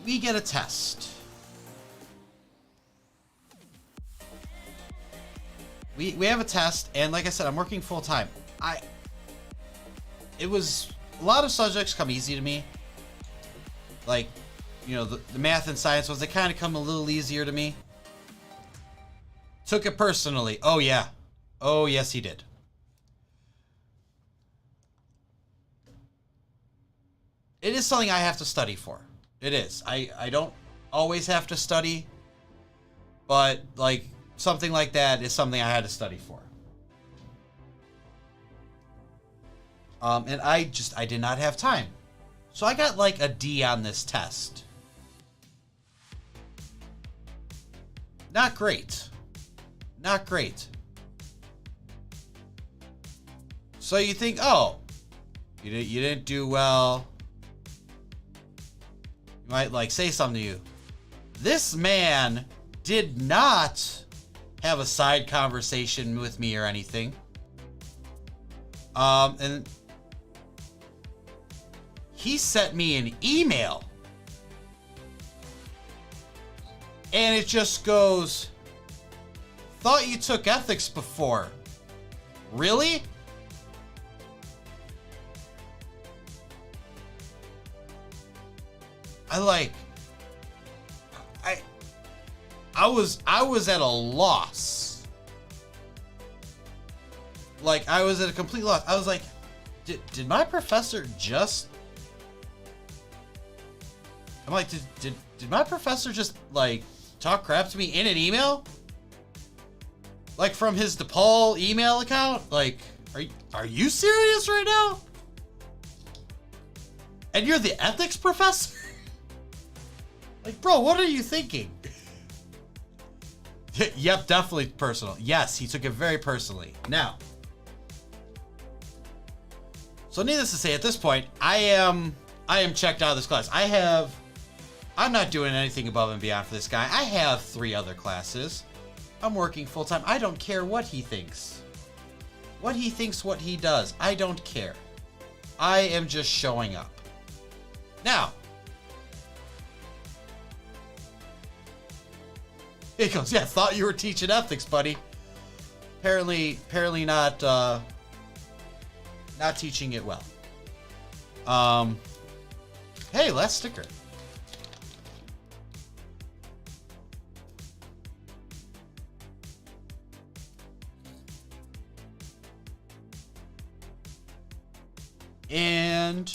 we get a test. We have a test, and like I said, I'm working full time. It was a lot of subjects come easy to me. Like, you know, the math and science ones, they kind of come a little easier to me. Took it personally. Oh yeah. Oh yes, he did. It is something I have to study for. It is. I don't always have to study, but like something like that is something I had to study for. And I did not have time. So I got like a D on this test. Not great. Not great. So you think, oh, you didn't do well. You might like say something to you. This man did not have a side conversation with me or anything. And he sent me an email. And it just goes, thought you took ethics before. Really? I was at a loss. Like, I was at a complete loss. I was like, did my professor just... I'm like, did my professor just, like, talk crap to me in an email? Like, from his DePaul email account? Like, are you serious right now? And you're the ethics professor? Like, bro, what are you thinking? Yep, definitely personal. Yes, he took it very personally. Now, so needless to say, at this point, I am checked out of this class. I'm not doing anything above and beyond for this guy. I have 3 other classes. I'm working full time. I don't care what he thinks. What he thinks, what he does. I don't care. I am just showing up. Now, he goes, yeah, thought you were teaching ethics, buddy. Apparently not teaching it well. Hey, last sticker. And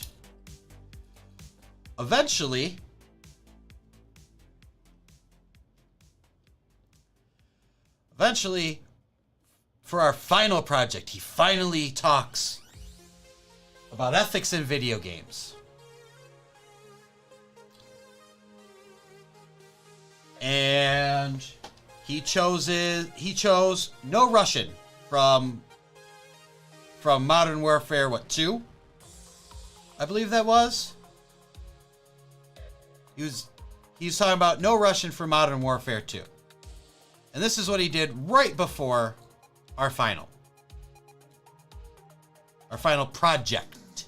eventually, for our final project, he finally talks about ethics in video games. And he chose no Russian from Modern Warfare, 2? I believe that was. He was talking about no Russian for Modern Warfare 2. And this is what he did right before our final project.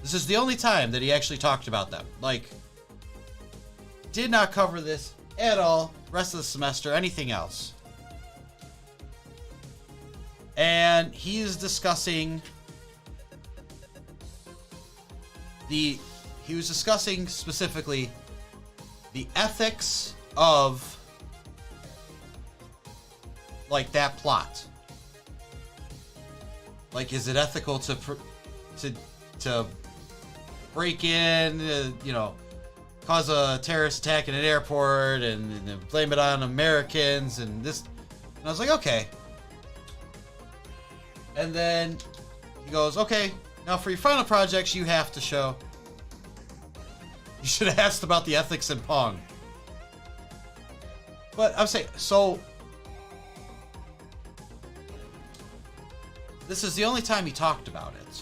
This is the only time that he actually talked about them. Like, did not cover this at all, rest of the semester, anything else. And he is discussing he was discussing specifically the ethics of, like, that plot. Like, is it ethical to break in, cause a terrorist attack in an airport and blame it on Americans and this? And I was like, okay. And then he goes, okay, now for your final projects, you have to show. You should have asked about the ethics in Pong. But I'm saying, so this is the only time he talked about it.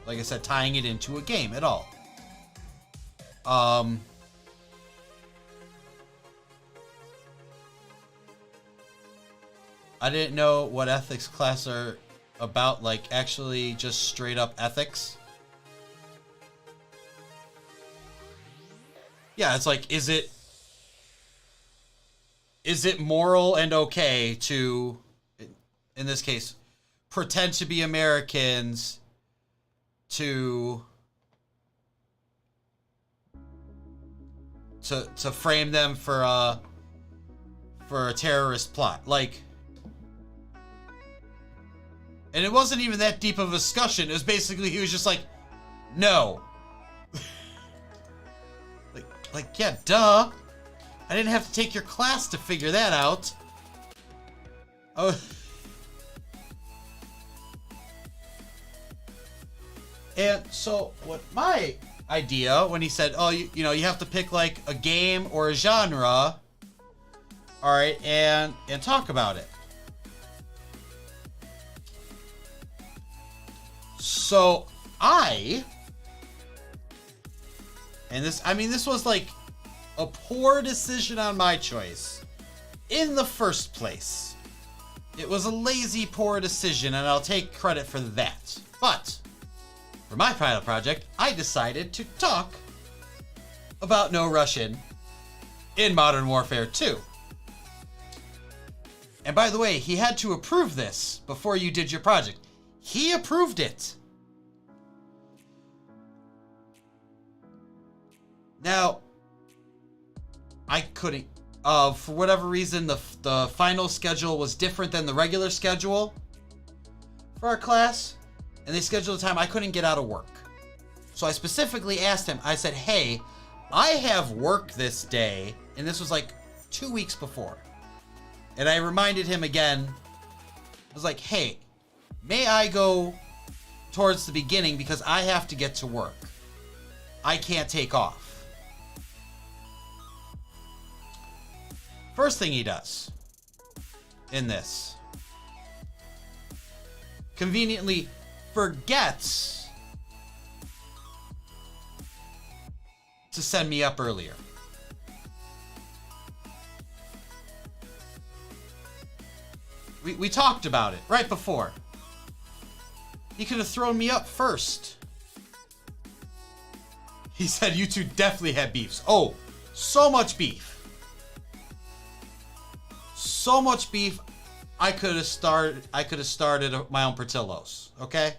Like I said, tying it into a game at all. I didn't know what ethics class are about, like actually just straight up ethics. Yeah, it's like, is it moral and okay to, in this case, pretend to be Americans to frame them for a terrorist plot? Like, and it wasn't even that deep of a discussion. It was basically, he was just like, no. like, yeah, duh. I didn't have to take your class to figure that out. Oh. And so what my idea when he said, oh, you have to pick like a game or a genre, all right, and talk about it. So this was like a poor decision on my choice in the first place. It was a lazy, poor decision, and I'll take credit for that. But for my final project, I decided to talk about no Russian in Modern Warfare 2. And by the way, he had to approve this before you did your project. He approved it. Now, I couldn't, for whatever reason, the final schedule was different than the regular schedule for our class. And they scheduled a time I couldn't get out of work. So I specifically asked him, I said, hey, I have work this day. And this was like 2 weeks before. And I reminded him again. I was like, hey, may I go towards the beginning because I have to get to work. I can't take off. First thing he does in this, conveniently forgets to send me up earlier. We talked about it right before. He could have thrown me up first. He said you two definitely had beefs. Oh, so much beef. So much beef. I could have started my own Portillo's, okay?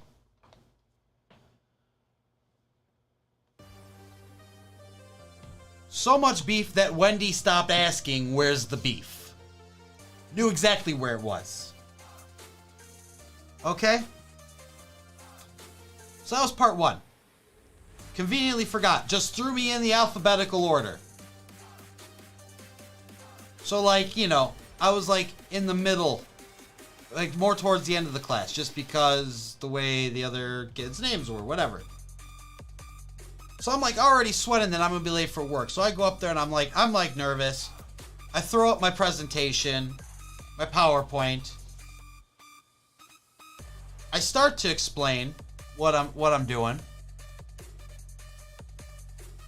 So much beef that Wendy stopped asking, where's the beef? Knew exactly where it was. Okay? So that was part one. Conveniently forgot. Just threw me in the alphabetical order. So like, you know, I was like in the middle. Like more towards the end of the class. Just because the way the other kids' names were. Whatever. So I'm like already sweating that I'm going to be late for work. So I go up there and I'm like nervous. I throw up my presentation. My PowerPoint. I start to explain what I'm doing.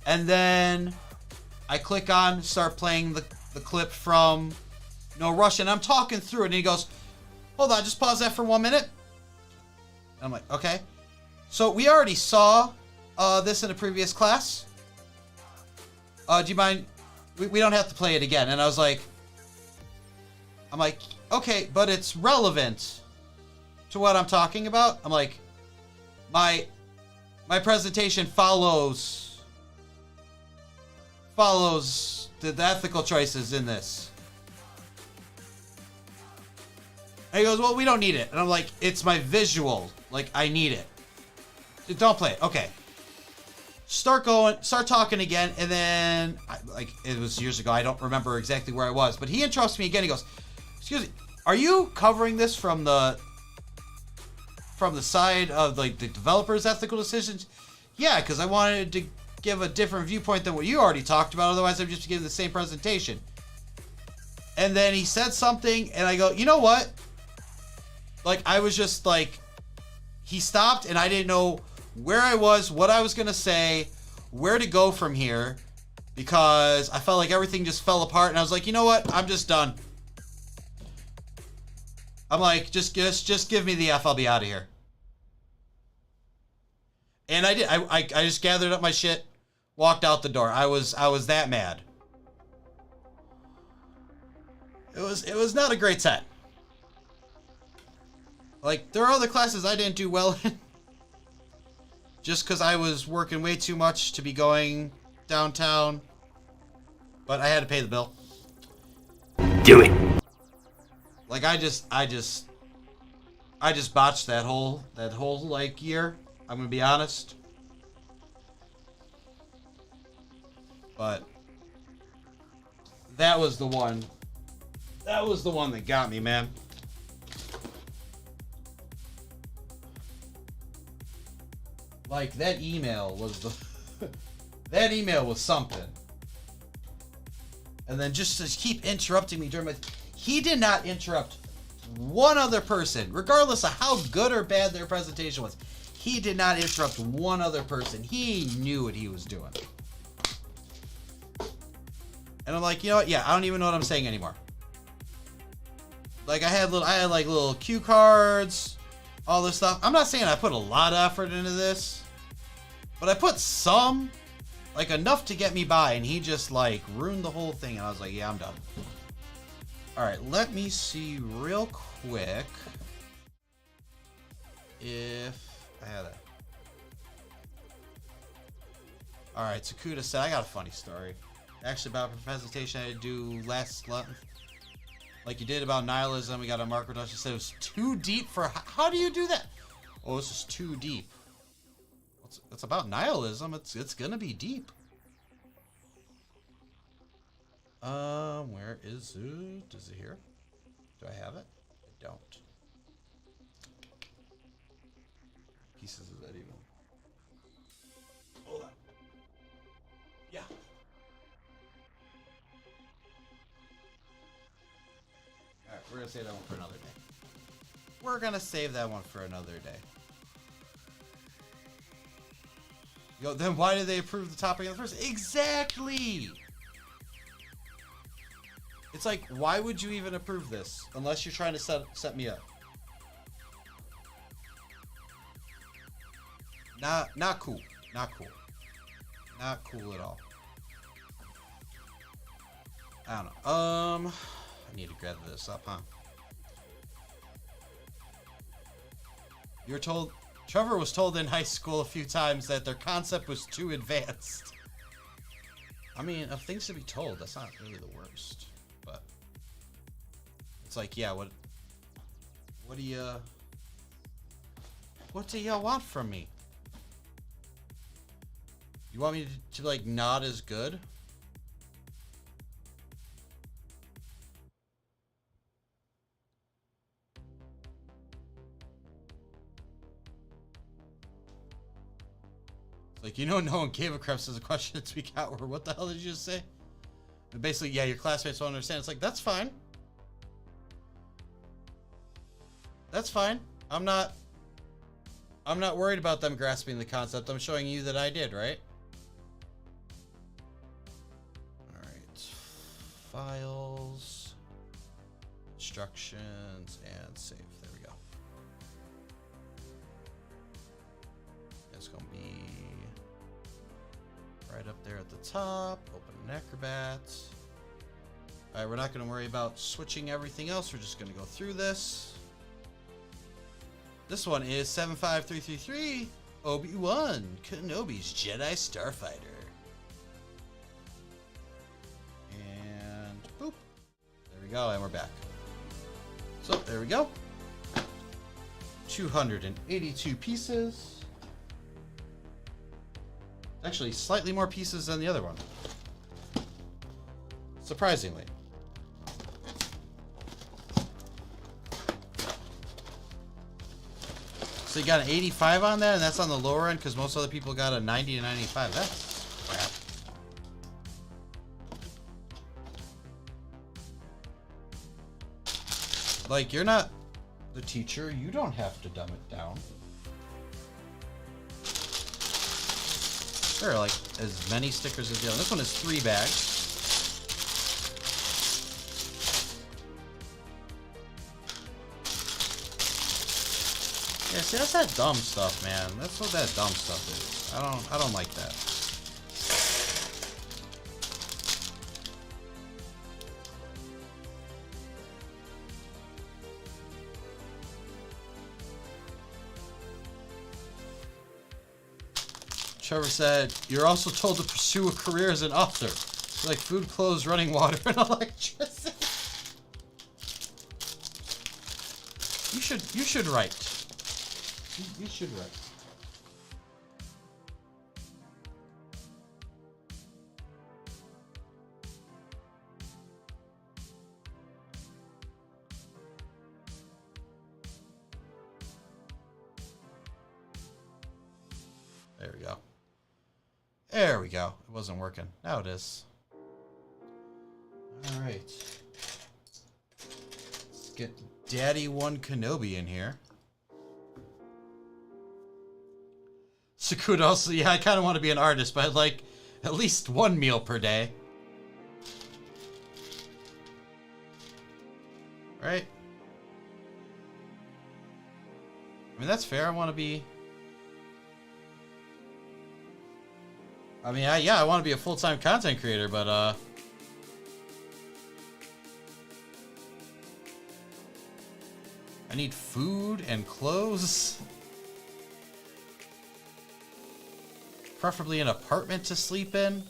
And then I click on, start playing the clip from No Russian. I'm talking through it and he goes, hold on, just pause that for 1 minute. I'm like, okay. So we already saw this in a previous class. Do you mind? We don't have to play it again. And I was like, I'm like, okay, but it's relevant to what I'm talking about. I'm like, my presentation follows the ethical choices in this. And he goes, well, we don't need it. And I'm like, it's my visual. Like, I need it. Don't play it. Okay. Start talking again. And then, like, it was years ago. I don't remember exactly where I was. But he interrupts me again. He goes, excuse me, are you covering this from the side of like the developer's ethical decisions? Yeah, because I wanted to give a different viewpoint than what you already talked about. Otherwise, I'm just giving the same presentation. And then he said something, and I go, you know what? Like, I was just like, he stopped, and I didn't know where I was, what I was going to say, where to go from here, because I felt like everything just fell apart, and I was like, you know what? I'm just done. I'm like, just give me the F. I'll be out of here. And I did. I just gathered up my shit, walked out the door. I was that mad. It was not a great set. Like, there are other classes I didn't do well in. Just because I was working way too much to be going downtown. But I had to pay the bill. Do it. Like, I just botched that whole like year. I'm gonna be honest. But that was the one. That was the one that got me, man. Like, that email was that email was something. And then just to keep interrupting me during my... He did not interrupt one other person, regardless of how good or bad their presentation was. He did not interrupt one other person. He knew what he was doing. And I'm like, you know what? Yeah, I don't even know what I'm saying anymore. Like I had like little cue cards, all this stuff. I'm not saying I put a lot of effort into this, but I put some, like enough to get me by, and he just like ruined the whole thing, and I was like, yeah, I'm done. All right, let me see real quick if I had a. All right, Sakuda said, I got a funny story. Actually, about a presentation I had to do last month. Like you did about nihilism, we got a marker touch. She said it was too deep for. How do you do that? Oh, this is too deep. It's about nihilism. It's gonna be deep. Where is it? Is it here? Do I have it? I don't. Pieces of that even. Hold on. Yeah. Alright, we're gonna save that one for another day. We're gonna save that one for another day. Yo, then why did they approve the topic in the first? Exactly! It's like, why would you even approve this? Unless you're trying to set me up. Not cool. Not cool. Not cool at all. I don't know. I need to grab this up, huh? You were told... Trevor was told in high school a few times that their concept was too advanced. I mean, of things to be told, that's not really the worst. But... It's like, yeah, what do y'all want from me? You want me to like, not as good? Like, you know, no one gave a crap as a question to speak out, or what the hell did you just say? And basically, yeah, your classmates won't understand. It's like, that's fine. That's fine. I'm not worried about them grasping the concept. I'm showing you that I did, right? Alright. Files. Instructions, and save. There we go. It's going to be right up there at the top. Open an Acrobat. Alright, we're not going to worry about switching everything else. We're just going to go through this. This one is 75333, Obi-Wan Kenobi's Jedi Starfighter. And boop. There we go, and we're back. So, there we go. 282 pieces. Actually, slightly more pieces than the other one. Surprisingly. So you got an 85 on that, and that's on the lower end because most other people got a 90 to 95. That's crap. Like, you're not the teacher. You don't have to dumb it down. There are like as many stickers as the other. This one is 3 bags. Yeah, see, that's that dumb stuff, man. That's what that dumb stuff is. I don't like that. Trevor said, you're also told to pursue a career as an author. Like food, clothes, running water, and electricity. You should write. You should write. There we go. There we go. It wasn't working. Now it is. All right. Let's get Daddy One Kenobi in here. Sakuda also, yeah, I kind of want to be an artist, but I'd like at least 1 meal per day. Right? I mean, that's fair. I want to be... I mean, yeah, I want to be a full-time content creator, but, I need food and clothes. Preferably an apartment to sleep in.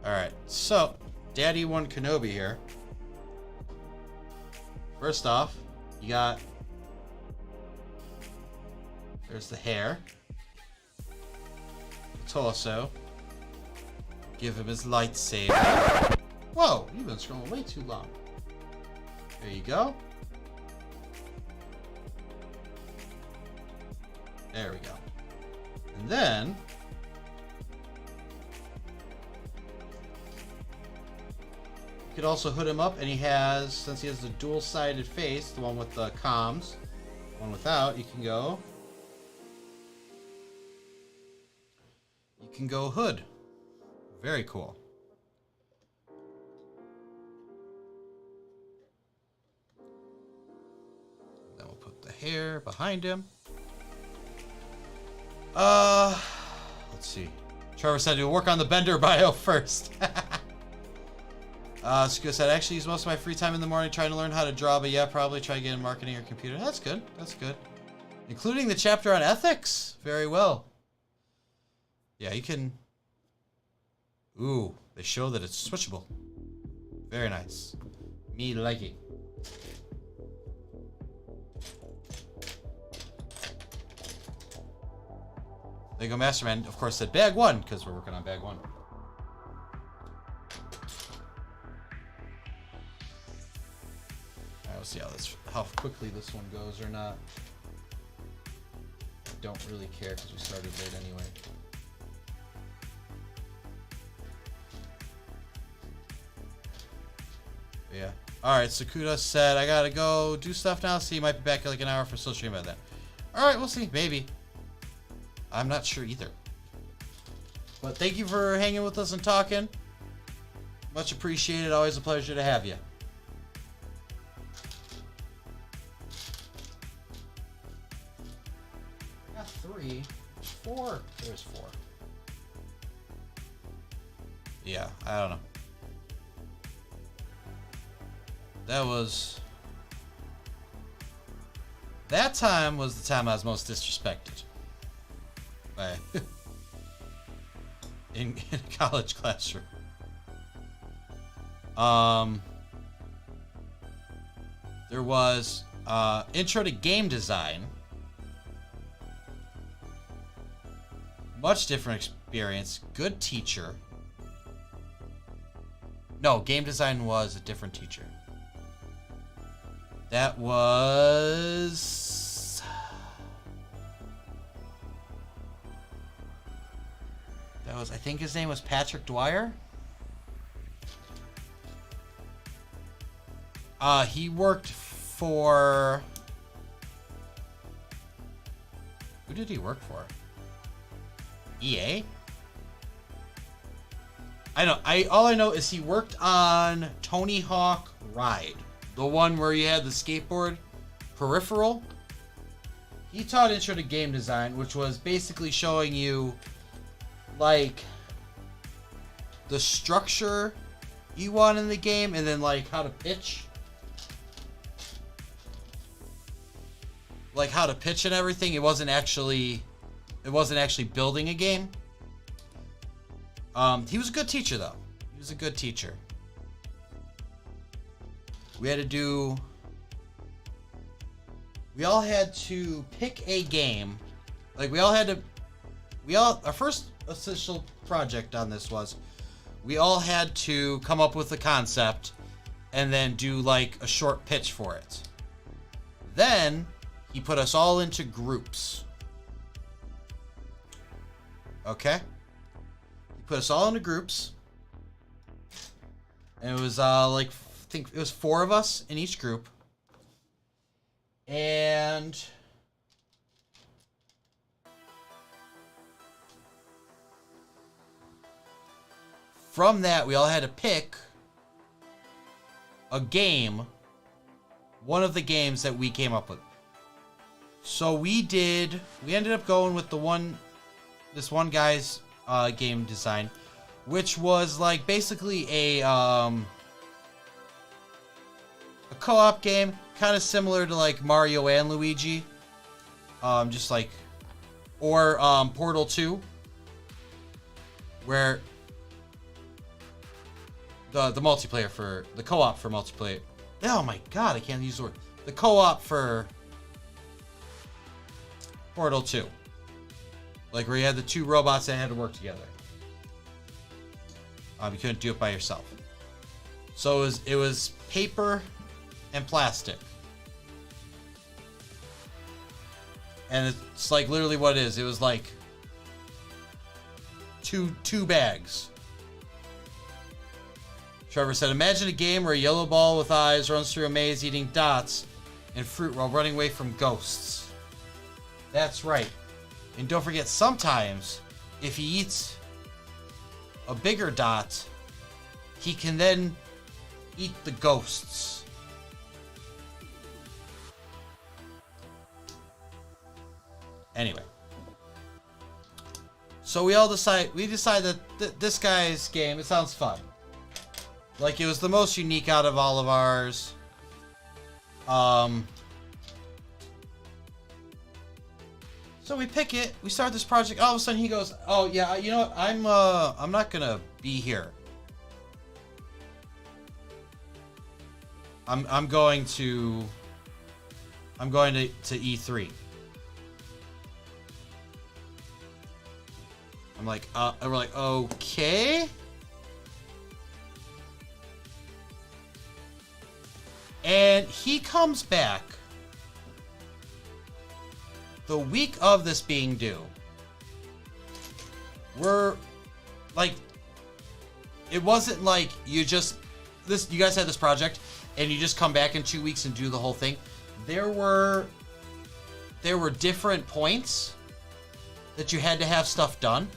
Alright, so, Daddy One Kenobi here. First off, you got... There's the hair. The torso. Give him his lightsaber. Whoa, you've been scrolling way too long. There you go. There we go. And then... you could also hood him up, and he has, since he has the dual-sided face, the one with the comms, one without, you can go hood. Very cool. Then we'll put the hair behind him. Let's see. Trevor said to work on the Bender bio first. Suka said, I actually use most of my free time in the morning trying to learn how to draw, but yeah, probably try to get in marketing or computer. That's good. That's good. Including the chapter on ethics. Very well. Yeah, you can... Ooh, they show that it's switchable. Very nice. Me like it. Lego Masterman, of course, said bag 1, because we're working on bag 1. We'll see how quickly this one goes or not. I don't really care because we started late anyway. But yeah. Alright, Sakuda said, I gotta go do stuff now, so you might be back in like an hour for social stream by then. Alright, we'll see. Maybe. I'm not sure either. But thank you for hanging with us and talking. Much appreciated. Always a pleasure to have you. Got 3. 4. There's 4. Yeah, I don't know. That time was the time I was most disrespected. By in a college classroom. There was intro to game design. Much different experience. Good teacher. No, game design was a different teacher. That was... I think his name was Patrick Dwyer. He worked for... Who did he work for? EA? All I know is he worked on Tony Hawk Ride. The one where you had the skateboard peripheral. He taught intro to game design, which was basically showing you like the structure you want in the game and then like how to pitch. Like how to pitch and everything. It wasn't actually building a game. He was a good teacher though. He was a good teacher. We all had to pick a game. Like our first official project on this was we all had to come up with a concept and then do like a short pitch for it. Then he put us all into groups. Okay? He put us all into groups. And it was I think it was 4 of us in each group. And from that, we all had to pick a game, one of the games that we came up with. So we ended up going with this one guy's game design, which was like basically a co-op game, kind of similar to like Mario and Luigi, just like, or Portal 2, where the multiplayer for the co-op for multiplayer. Oh my god, I can't use the word. The co-op for Portal 2, like where you had the two robots that had to work together. You couldn't do it by yourself. So it was paper and plastic. And it's like literally what it is. It was like two bags. Trevor said, imagine a game where a yellow ball with eyes runs through a maze eating dots and fruit while running away from ghosts. That's right. And don't forget, sometimes if he eats a bigger dot, he can then eat the ghosts. Anyway, so we decided that this guy's game, it sounds fun. Like, it was the most unique out of all of ours. So we pick it, we start this project, all of a sudden he goes, oh yeah, you know what, I'm not gonna be here. I'm going to E3. I'm like, and we're like, okay. And he comes back the week of this being due. We're like, it wasn't like you guys had this project and you just come back in 2 weeks and do the whole thing. There were different points that you had to have stuff done.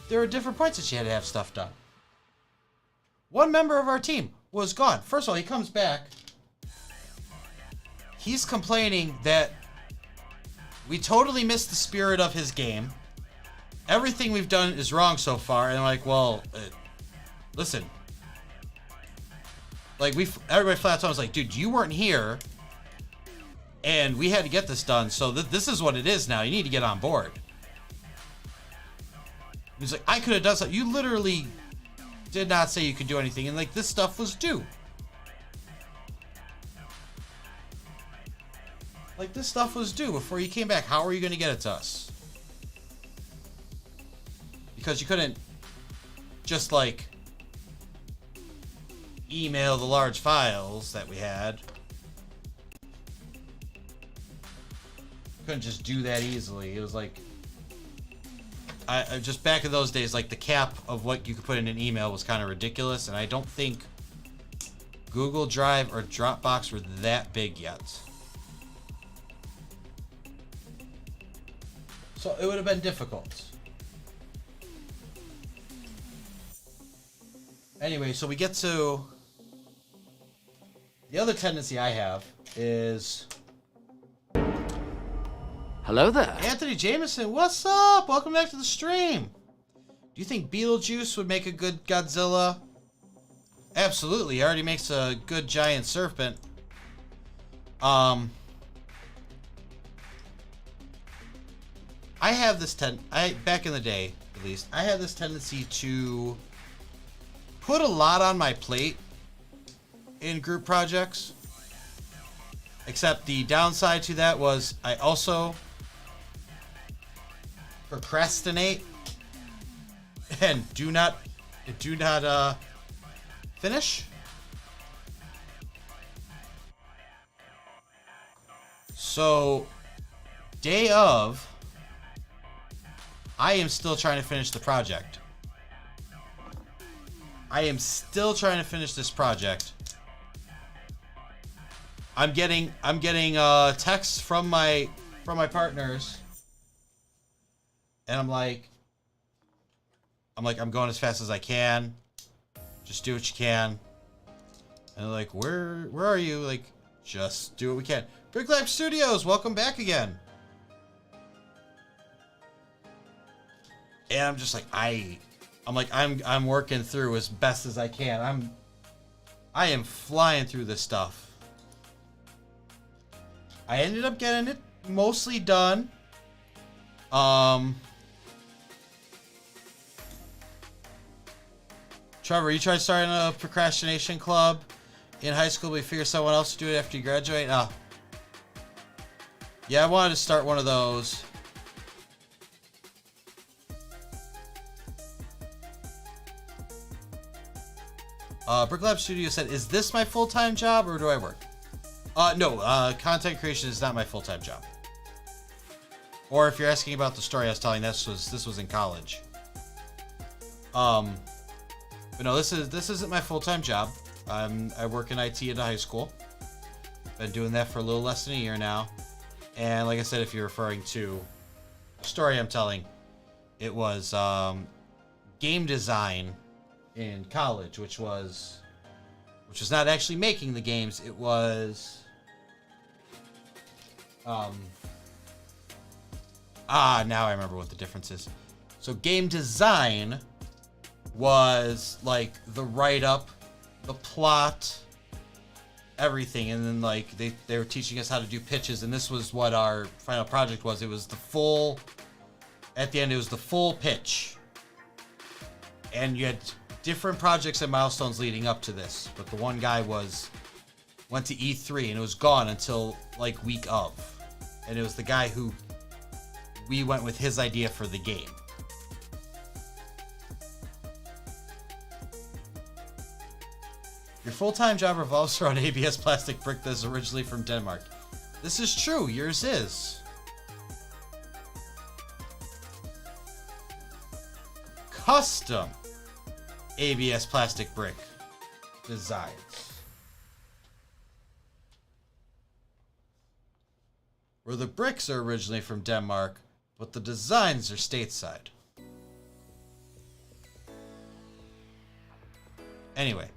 There were different points that you had to have stuff done. One member of our team was gone. First of all, he comes back. He's complaining that we totally missed the spirit of his game. Everything we've done is wrong so far. And I'm like, well, listen. Like, everybody flat out was like, dude, you weren't here. And we had to get this done. So this is what it is now. You need to get on board. He's like, I could have done something. You literally did not say you could do anything. And like, this stuff was due. Like, this stuff was due before you came back. How are you going to get it to us? Because you couldn't just, like, email the large files that we had. Couldn't just do that easily. It was like, I just back in those days, like, the cap of what you could put in an email was kind of ridiculous, and I don't think Google Drive or Dropbox were that big yet. So it would have been difficult. Anyway, so we get to the other tendency I have is, Hello there. Anthony Jameson, what's up? Welcome back to the stream. Do you think Beetlejuice would make a good Godzilla? Absolutely. He already makes a good giant serpent. I have this back in the day, at least, I had this tendency to put a lot on my plate in group projects. Except the downside to that was I also procrastinate and do not finish. So, day of, I am still trying to finish the project. I am still trying to finish this project. I'm getting texts from my partners, and I'm like, I'm like, I'm going as fast as I can. Just do what you can. And they're like, where are you? Like, just do what we can. Brick Lab Studios, welcome back again. And I'm just like, I'm working through as best as I can. I am flying through this stuff. I ended up getting it mostly done. Trevor, you tried starting a procrastination club in high school, but you figure someone else to do it after you graduate? Yeah, I wanted to start one of those. Brick Lab Studio said, is this my full-time job or do I work? No, content creation is not my full-time job. Or if you're asking about the story I was telling, this was in college. But no, this isn't my full-time job. I work in IT at a high school. Been doing that for a little less than a year now. And like I said, if you're referring to the story I'm telling, it was game design in college, which was not actually making the games. It was now I remember what the difference is. So game design was like the write-up, the plot, everything, and then like they were teaching us how to do pitches, and this was what our final project was. It was the full, at the end it was the full pitch, and you had different projects and milestones leading up to this, but the one guy went to E3 and it was gone until like week of, and it was the guy who we went with his idea for the game. Your full-time job revolves around ABS plastic brick that is originally from Denmark. This is true. Yours is. Custom ABS plastic brick designs. Where the bricks are originally from Denmark, but the designs are stateside. Anyway.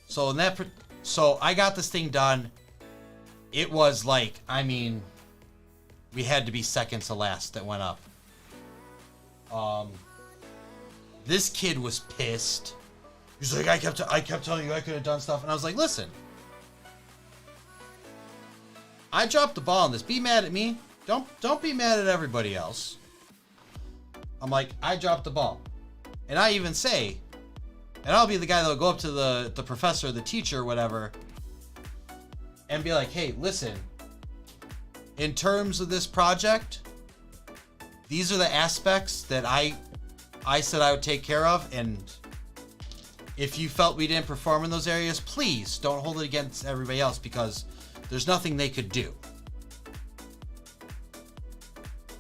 So I got this thing done. It was like, I mean, we had to be second to last that went up. This kid was pissed. He's like, I kept telling you I could have done stuff, and I was like, listen, I dropped the ball on this. Be mad at me. Don't be mad at everybody else. I'm like, I dropped the ball, and I even say. And I'll be the guy that'll go up to the professor, the teacher, whatever, and be like, hey, listen, in terms of this project, these are the aspects that I said I would take care of, and if you felt we didn't perform in those areas, please don't hold it against everybody else, because there's nothing they could do.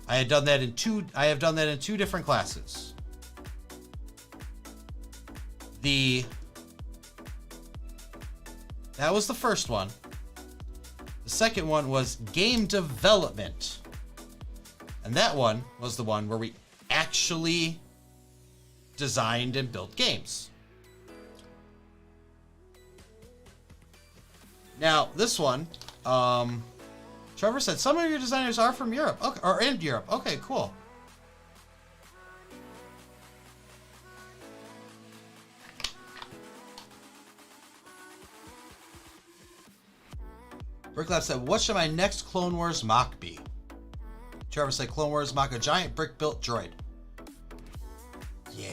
I have done that in two different classes. That was the first one. The second one was game development. And that one was the one where we actually designed and built games. Now, this one, Trevor said some of your designers are from Europe, okay, or in Europe. Okay, cool. Bricklab said, what should my next Clone Wars mock be? Trevor said, Clone Wars mock a giant brick-built droid. Yeah.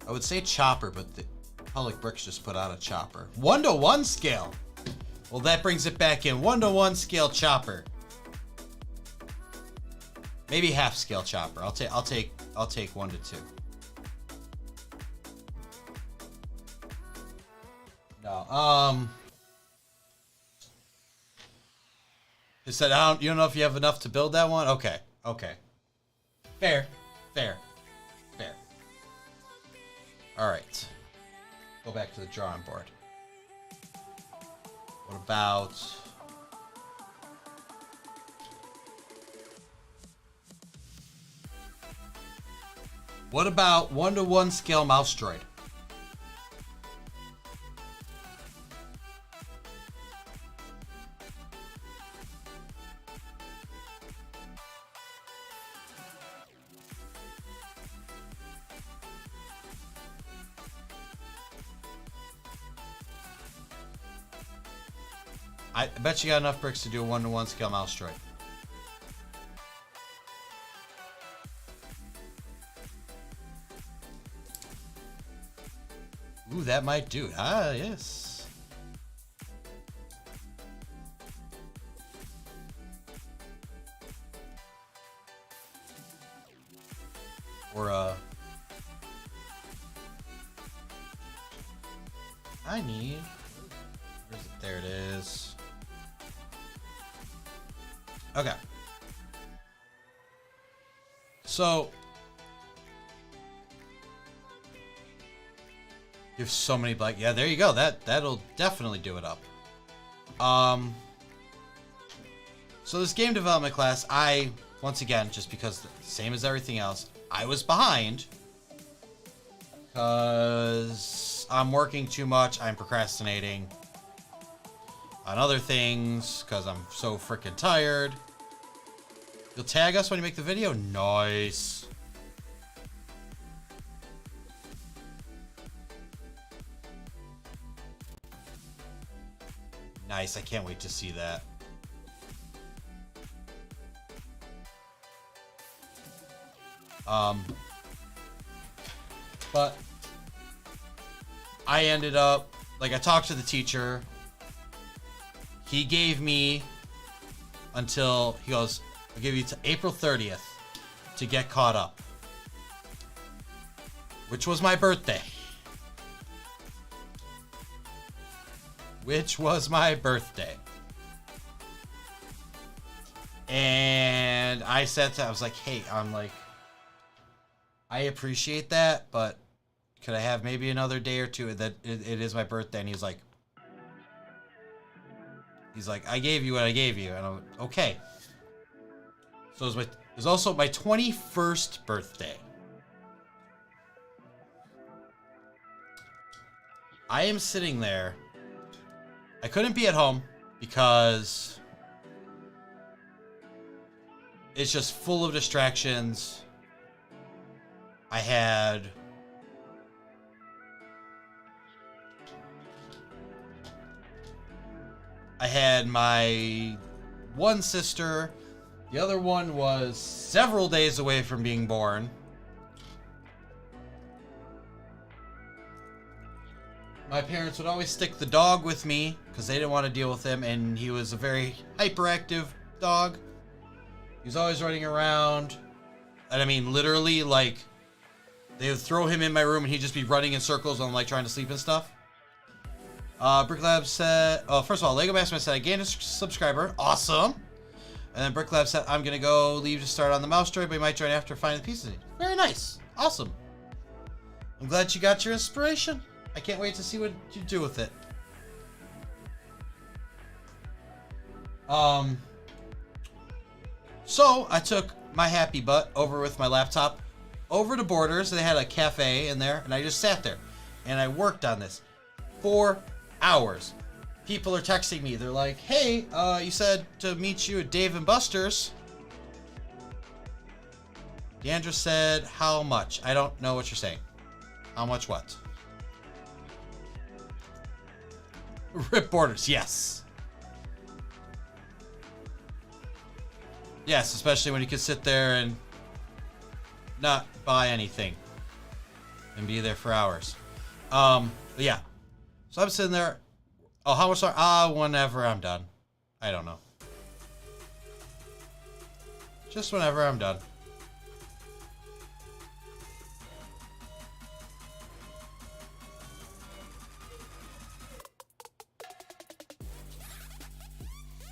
I would say chopper, but the Public Bricks just put out a chopper. 1-to-1 scale. Well, that brings it back in. 1-to-1 scale chopper. Maybe half scale chopper. I'll take 1-to-2. No. He said, you don't know if you have enough to build that one? Okay. Fair. Alright. Go back to the drawing board. What about... What about 1-to-1 scale mouse droid? I bet you got enough bricks to do a 1-to-1 scale mouse droid. Ooh, that might do it. Ah, yes. Or, I need... Where's it? There it is. Okay. So... You have so many black... Yeah, there you go. That'll definitely do it up. So this game development class, once again, just because same as everything else, I was behind. Because I'm working too much. I'm procrastinating on other things because I'm so freaking tired. You'll tag us when you make the video? Nice. Nice, I can't wait to see that. But I ended up, like, I talked to the teacher. He gave me until, he goes, I'll give you to April 30th to get caught up. Which was my birthday. Which was my birthday. And I said to, I was like, hey, I appreciate that, but could I have maybe another day or two that it is my birthday? And he's like, I gave you what I gave you. And I'm like, okay. So it was also my 21st birthday. I am sitting there. I couldn't be at home because it's just full of distractions. I had my one sister. The other one was several days away from being born. My parents would always stick the dog with me because they didn't want to deal with him, and he was a very hyperactive dog. He was always running around. And I mean, literally, like, they would throw him in my room and he'd just be running in circles on, like, trying to sleep and stuff. Bricklab said, oh, first of all, Lego Masterman said, I gained a subscriber. Awesome. And then Bricklab said, I'm going to go leave to start on the mouse droid, but you might join after finding the pieces. Very nice. Awesome. I'm glad you got your inspiration. I can't wait to see what you do with it. So I took my happy butt over with my laptop over to Borders. They had a cafe in there, and I just sat there and I worked on this 4 hours. People are texting me. They're like, hey, you said to meet you at Dave & Buster's. Deandra said, how much? I don't know what you're saying. How much what? Rip Borders, yes. Yes, especially when you can sit there and not buy anything and be there for hours. But yeah. So I'm sitting there. Oh, how much are... whenever I'm done. I don't know. Just whenever I'm done.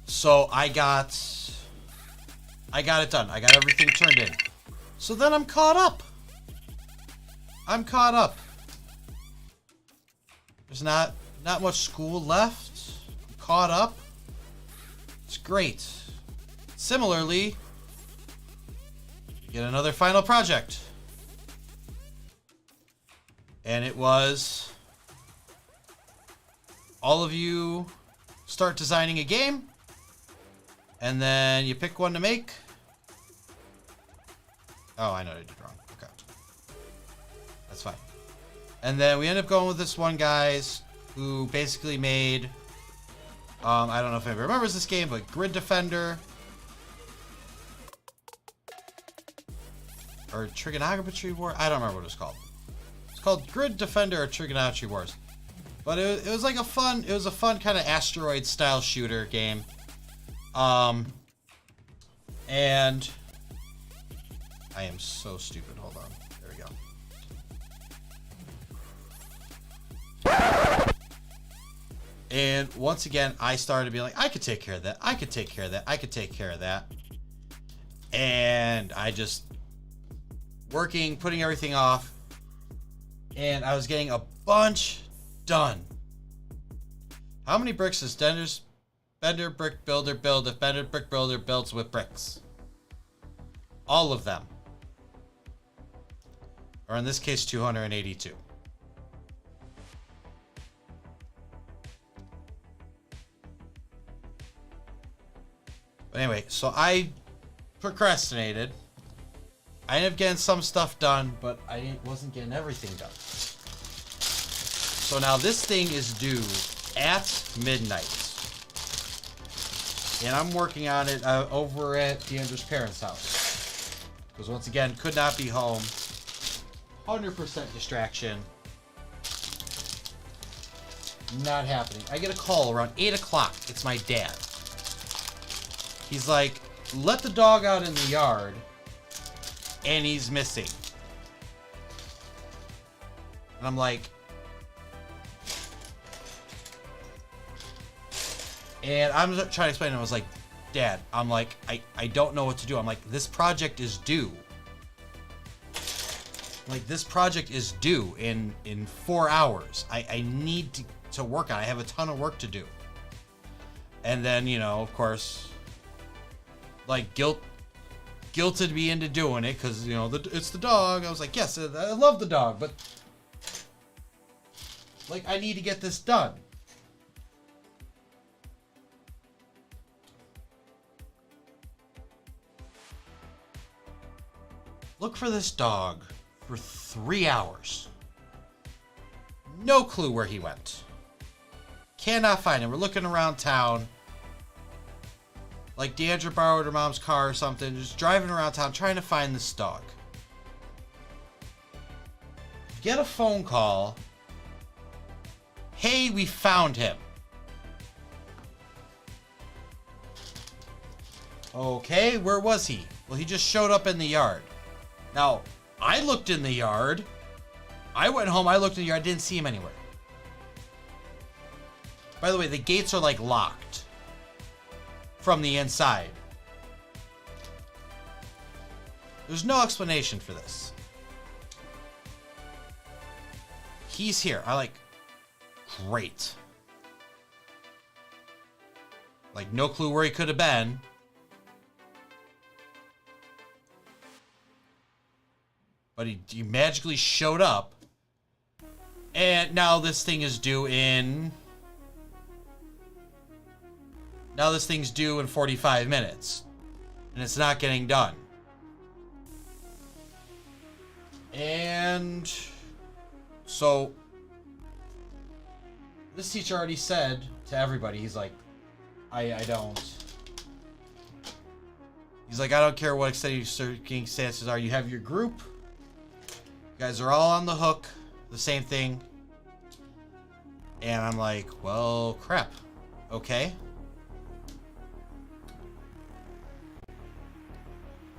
So I got it done. I got everything turned in. So then I'm caught up. I'm caught up. There's not much school left. I'm caught up. It's great. Similarly, get another final project. And it was all of you start designing a game, and then you pick one to make. Oh, I know I did wrong. Okay. That's fine. And then we end up going with this one guys who basically made, I don't know if anybody remembers this game, but Grid Defender. Or Trigonometry War? I don't remember what it was called. It's called Grid Defender or Trigonometry Wars. But it was like a fun kind of asteroid style shooter game. And I am so stupid. Hold on. There we go. And once again, I started being like, I could take care of that. I could take care of that. I could take care of that. And I just working, putting everything off. And I was getting a bunch done. How many bricks does Bender Brick Builder build if Bender Brick Builder builds with bricks? All of them. Or in this case, 282. But anyway, so I procrastinated. I ended up getting some stuff done, but I wasn't getting everything done. So now this thing is due at midnight. And I'm working on it over at Deandra's parents' house. Because once again, could not be home. 100% distraction. Not happening. I get a call around 8 o'clock. It's my dad. He's like, let the dog out in the yard. And he's missing. And I'm like... And I'm trying to explain to him, I was like, Dad, I'm like, I don't know what to do. I'm like, this project is due. Like, this project is due in 4 hours. I need to work on it. I have a ton of work to do. And then, you know, of course, like, guilted me into doing it because, you know, it's the dog. I was like, yes, I love the dog, but, like, I need to get this done. Look for this dog for 3 hours. No clue where he went. Cannot find him. We're looking around town. Like Deandra borrowed her mom's car or something. Just driving around town trying to find this dog. Get a phone call. Hey, we found him. Okay, where was he? Well, he just showed up in the yard. Now, I looked in the yard. I went home, I looked in the yard, didn't see him anywhere. By the way, the gates are like locked from the inside. There's no explanation for this. He's here. I like, great. Like, no clue where he could have been. But he magically showed up. And now this thing is due in... Now this thing's due in 45 minutes. And it's not getting done. And... So... This teacher already said to everybody, he's like, I don't... He's like, I don't care what extent your circumstances are. You have your group. You guys are all on the hook. The same thing. And I'm like, well, crap. Okay.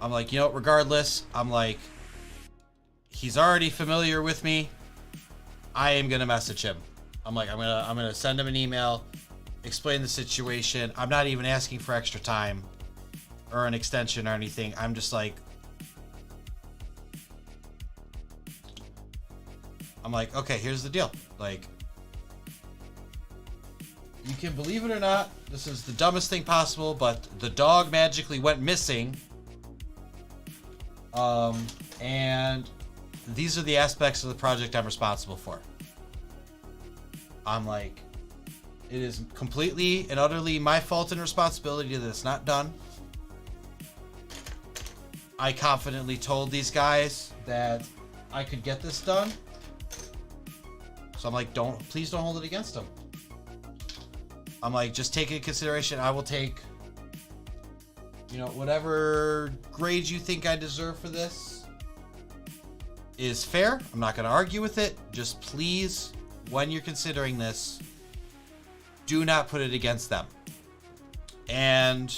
I'm like, you know, regardless, I'm like, he's already familiar with me. I am gonna message him. I'm like, I'm gonna send him an email, explain the situation. I'm not even asking for extra time or an extension or anything. I'm just like, okay, here's the deal. Like, you can believe it or not, this is the dumbest thing possible, but the dog magically went missing. And these are the aspects of the project I'm responsible for. I'm like, it is completely and utterly my fault and responsibility that it's not done. I confidently told these guys that I could get this done. So I'm like, please don't hold it against them. I'm like, just take it into consideration. I will take, you know, whatever grades you think I deserve for this is fair. I'm not going to argue with it. Just please, when you're considering this, do not put it against them. And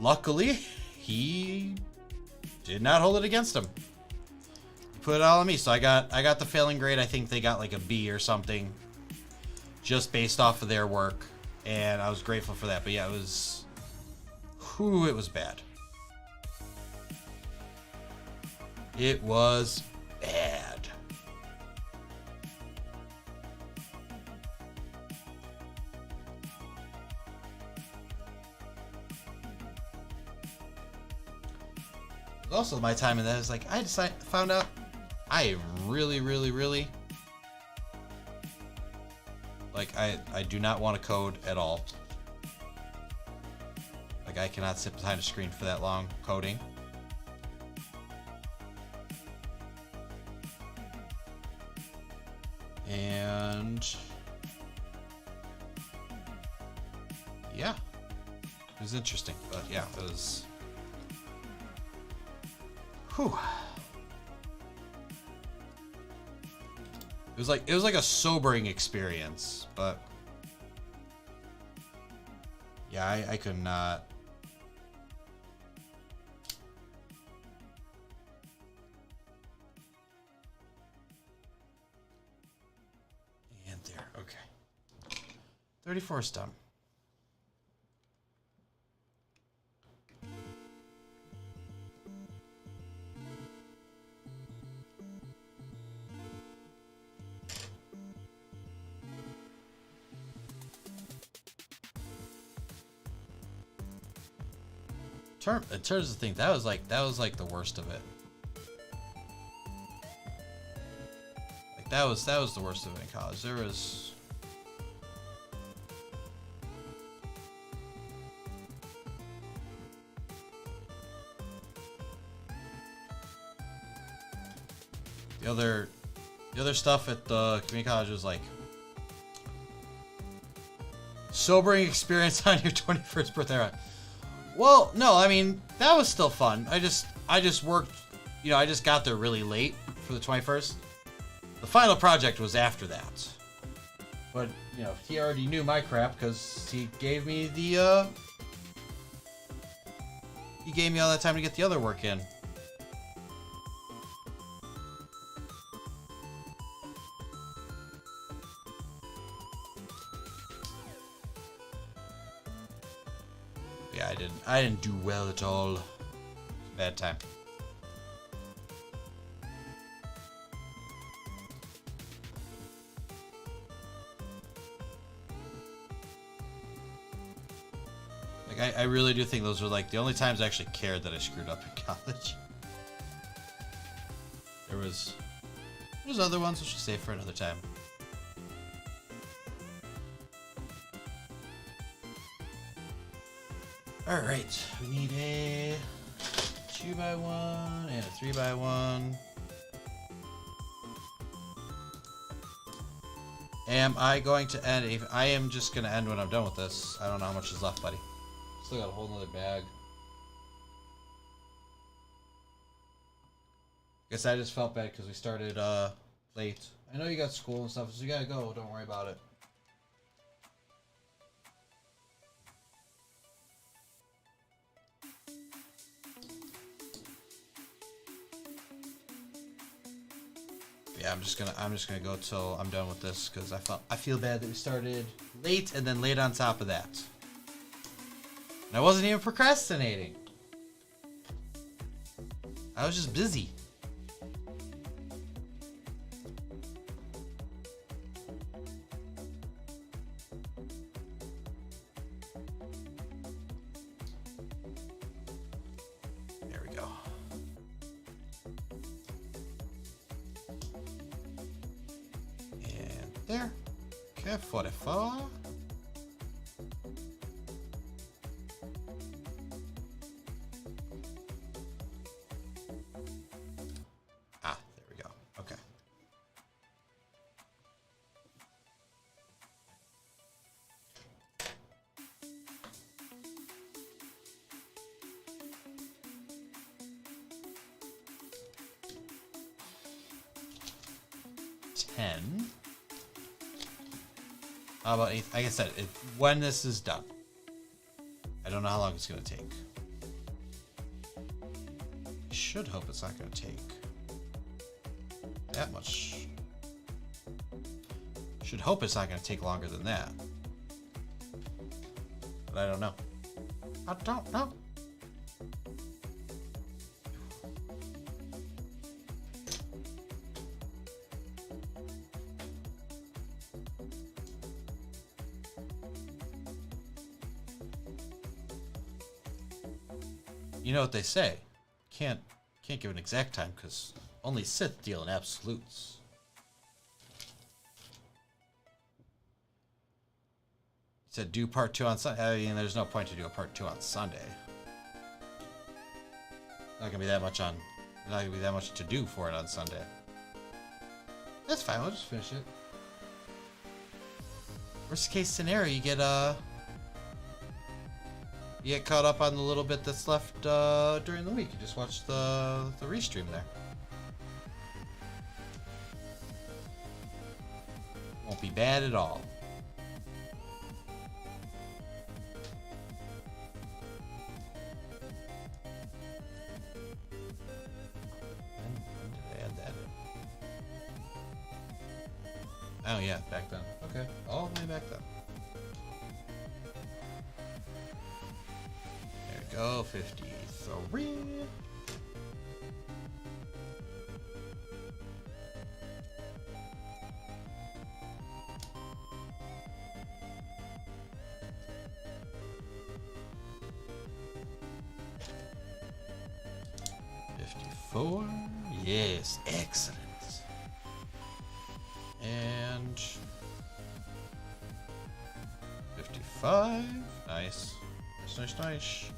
luckily, he did not hold it against him. He put it all on me. So I got the failing grade. I think they got like a B or something, just based off of their work. And I was grateful for that. But yeah, it was bad. It was bad. Also, my time in that is like, found out I really like, I do not want to code at all. Like, I cannot sit behind a screen for that long coding. And yeah, it was interesting, but yeah, it was. Whew. It was like a sobering experience, but yeah, I could not. And there, okay. 34 is done. In terms of the thing, that was like the worst of it. Like that was the worst of it in college. There was the other stuff at the community college was like sobering experience on your 21st birthday. Right? Well, no, I mean, that was still fun. I just worked, you know, I just got there really late for the 21st. The final project was after that. But, you know, he already knew my crap because he gave me all that time to get the other work in. Yeah, I didn't do well at all. Bad time. Like I really do think those were like the only times I actually cared that I screwed up in college. There's other ones which we'll save for another time. Alright, we need a 2x1 and a 3x1. Am I going to end? I am just going to end when I'm done with this. I don't know how much is left, buddy. Still got a whole nother bag. Guess I just felt bad because we started late. I know you got school and stuff, so you gotta go. Don't worry about it. Yeah, I'm just gonna go till I'm done with this because I feel bad that we started late and then late on top of that. And I wasn't even procrastinating. I was just busy. There we go. there. Okay, 44. Ah, there we go. Okay. How about 8? Like I said, when this is done. I don't know how long it's going to take. I should hope it's not going to take that much. Should hope it's not going to take longer than that. But I don't know. I don't know. You know what they say? Can't give an exact time because only Sith deal in absolutes. He said do part 2 on Sunday. I mean, there's no point to do a part 2 on Sunday. Not gonna be that much to do for it on Sunday. That's fine. We'll just finish it. Worst case scenario, you get caught up on the little bit that's left during the week. You just watch the restream there. Won't be bad at all. When did I add that in? Oh yeah, back then. Okay, all the way back then. Go 53. $54. Yes, excellent. And 55. Nice. Nice.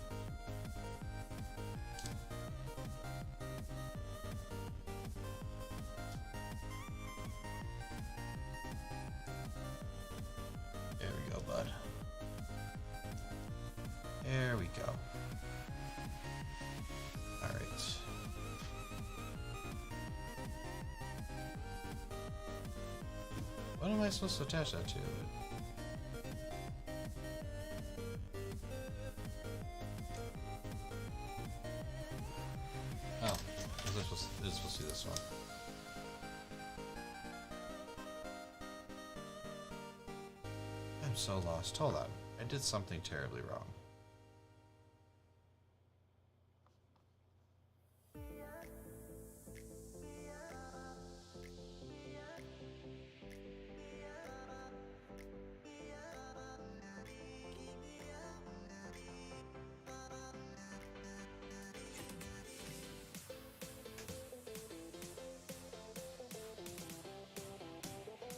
There we go. All right. What am I supposed to attach that to? Oh, it's supposed to be this one. I'm so lost. Hold on. I did something terribly wrong.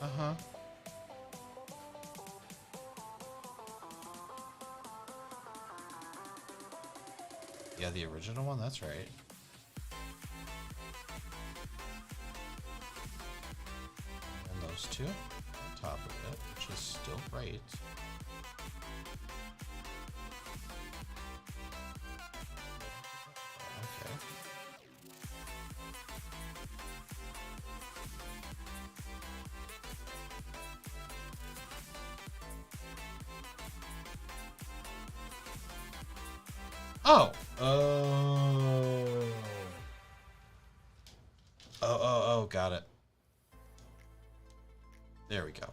Uh-huh. Yeah, the original one, that's right. And those two on top of it, which is still right. Okay. Oh. Oh, got it. There we go.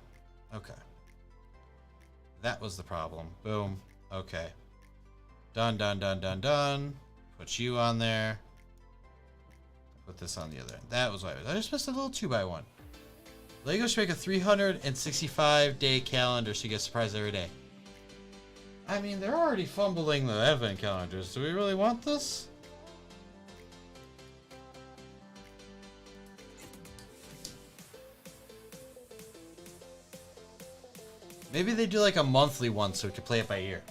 Okay. That was the problem. Boom. Okay. Done. Put you on there. Put this on the other end. That was why I just missed a little 2x1. Lego should make a 365-day calendar so you get surprised every day. I mean, they're already fumbling the advent calendars. Do we really want this? Maybe they do like a monthly one so we can play it by ear.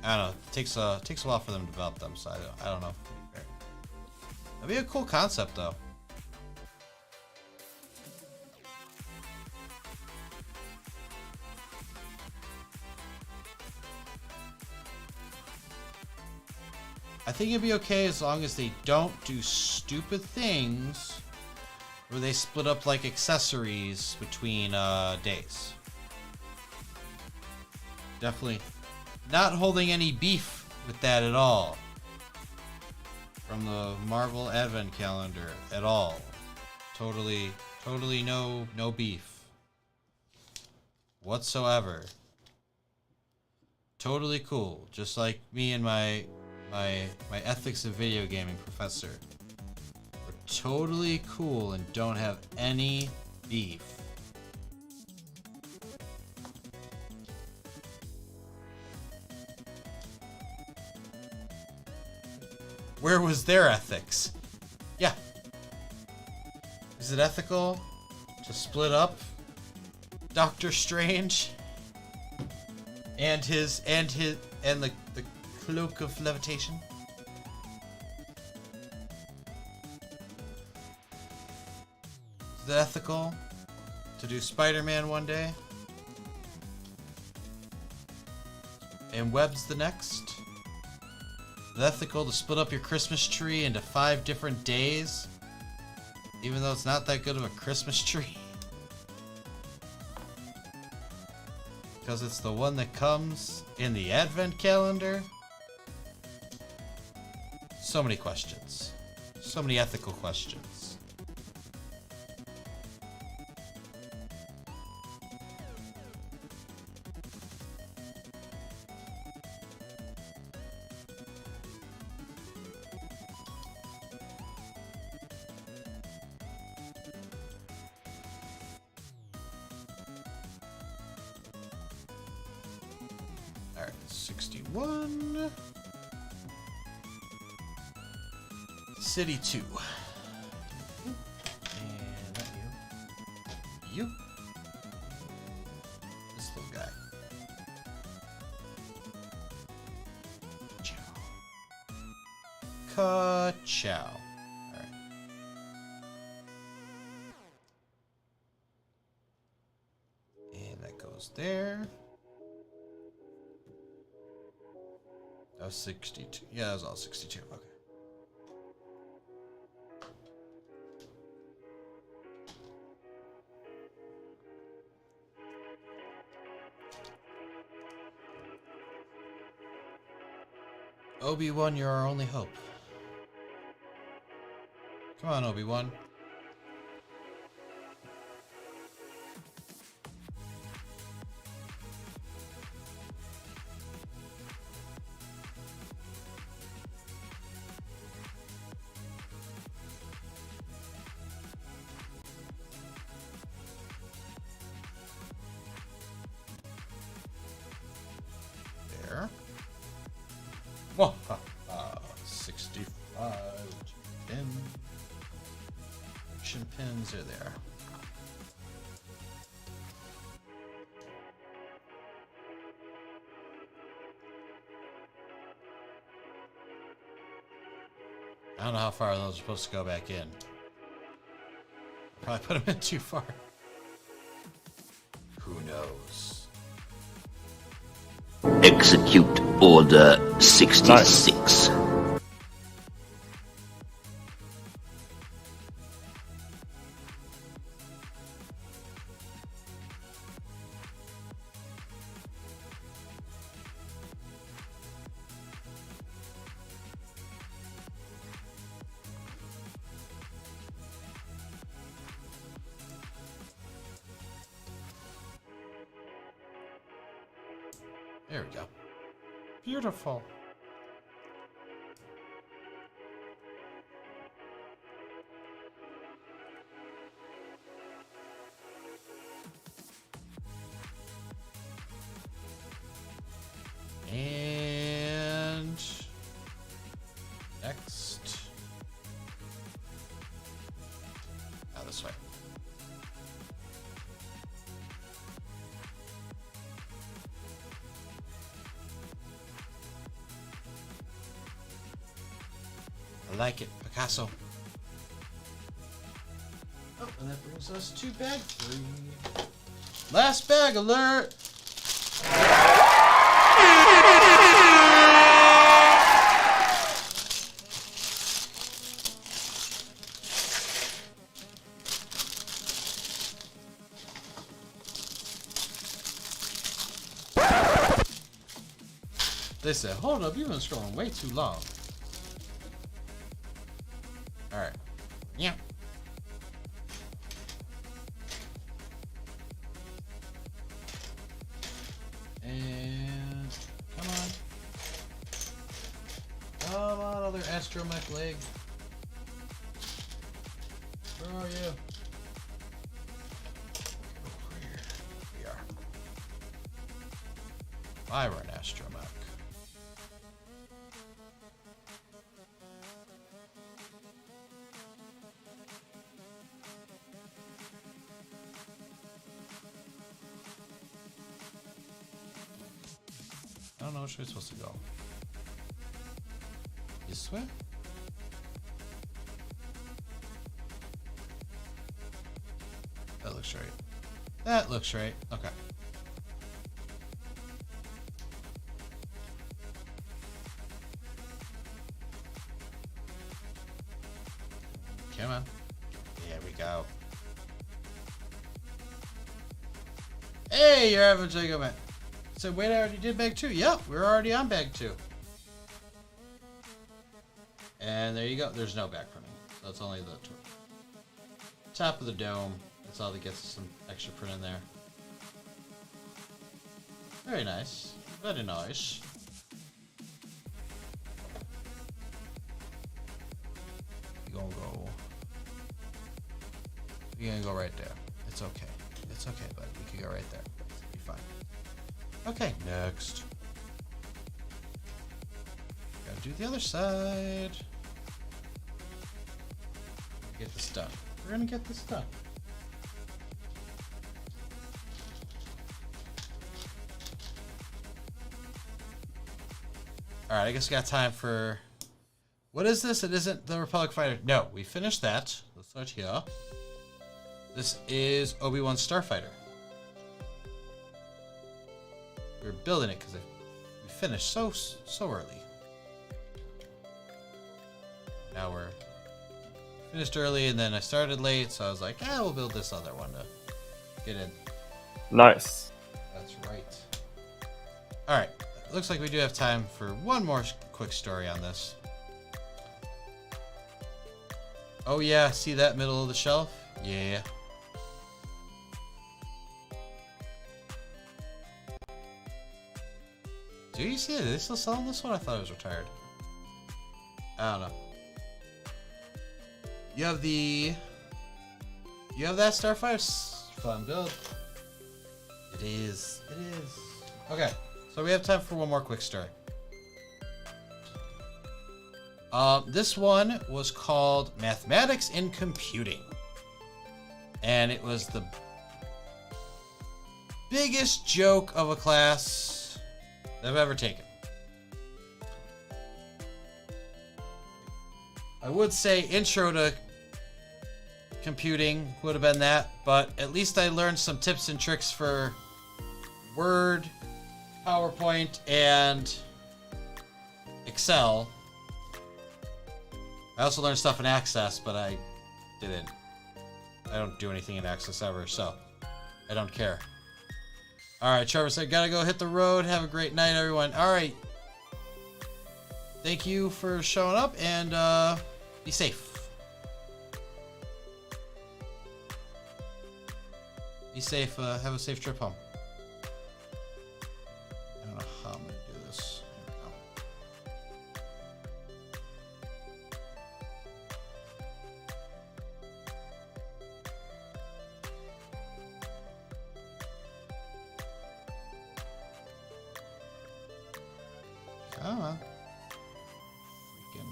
I don't know. It takes a while for them to develop them, so I don't know. That'd be a cool concept, though. I think it'd be okay as long as they don't do stupid things where they split up like accessories between days. Definitely not holding any beef with that at all. From the Marvel Advent Calendar at all. Totally no beef. Whatsoever. Totally cool. Just like me and my ethics of video gaming professor. We're totally cool and don't have any beef. Where was their ethics? Yeah. Is it ethical to split up Doctor Strange and the cloak of levitation? Is it ethical to do Spider-Man one day and Webs the next? Is it ethical to split up your Christmas tree into 5 different days, even though it's not that good of a Christmas tree? Because it's the one that comes in the Advent Calendar? So many questions. So many ethical questions. Alright, 61. City 2. And that you. You. This little guy. Chow. Ka-chow. Alright. And that goes there. That was 62. Yeah, that was all 62. Okay. Obi-Wan, you're our only hope. Come on, Obi-Wan. There. Whoa, 65 pin. Action pins are there. I don't know how far those are supposed to go back in. Probably put them in too far. Who knows? Execute Order 66. There we go. Beautiful. Next. Now this way. I like it, Picasso. Oh, and that brings us to bag 3. Last bag alert! They said, hold up, you've been scrolling way too long. Alright. Yeah. And come on. Come on, other astromech leg. Where are you? Over here. We are. I run astromech. I don't know which way it's supposed to go. This way? That looks right. That looks right. Okay. Come on. There we go. Hey, you're having a Jacob man. So wait, I already did bag 2. Yep, we're already on bag 2. And there you go. There's no back printing. So it's only the top of the dome. That's all that gets some extra print in there. Very nice. Very nice. You're gonna go. You're gonna go right there. It's okay. It's okay, bud. We can go right there. It'll be fine. Okay, next. Gotta do the other side. Get this done. We're gonna get this done. Alright, I guess we got time for... What is this? It isn't the Republic Fighter. No, we finished that. Let's start here. This is Obi-Wan Starfighter. We were building it because we finished so early. Now we're finished early, and then I started late, so I was like, we'll build this other one to get in. Nice. That's right. All right. Looks like we do have time for one more quick story on this. Oh yeah, see that middle of the shelf? Yeah. Do you see it? Are they still selling this one? I thought it was retired. I don't know. You have that Starfire's fun build. It is. It is. Okay, so we have time for one more quick story. This one was called Mathematics in Computing. And it was the biggest joke of a class I've ever taken. I would say intro to computing would have been that, but at least I learned some tips and tricks for Word, PowerPoint, and Excel. I also learned stuff in Access, but I don't do anything in Access ever, so I don't care. Alright, Trevor said, gotta go hit the road. Have a great night, everyone. Alright. Thank you for showing up, and be safe. Be safe. Have a safe trip home. I don't know how I'm gonna do this. Come on. Freaking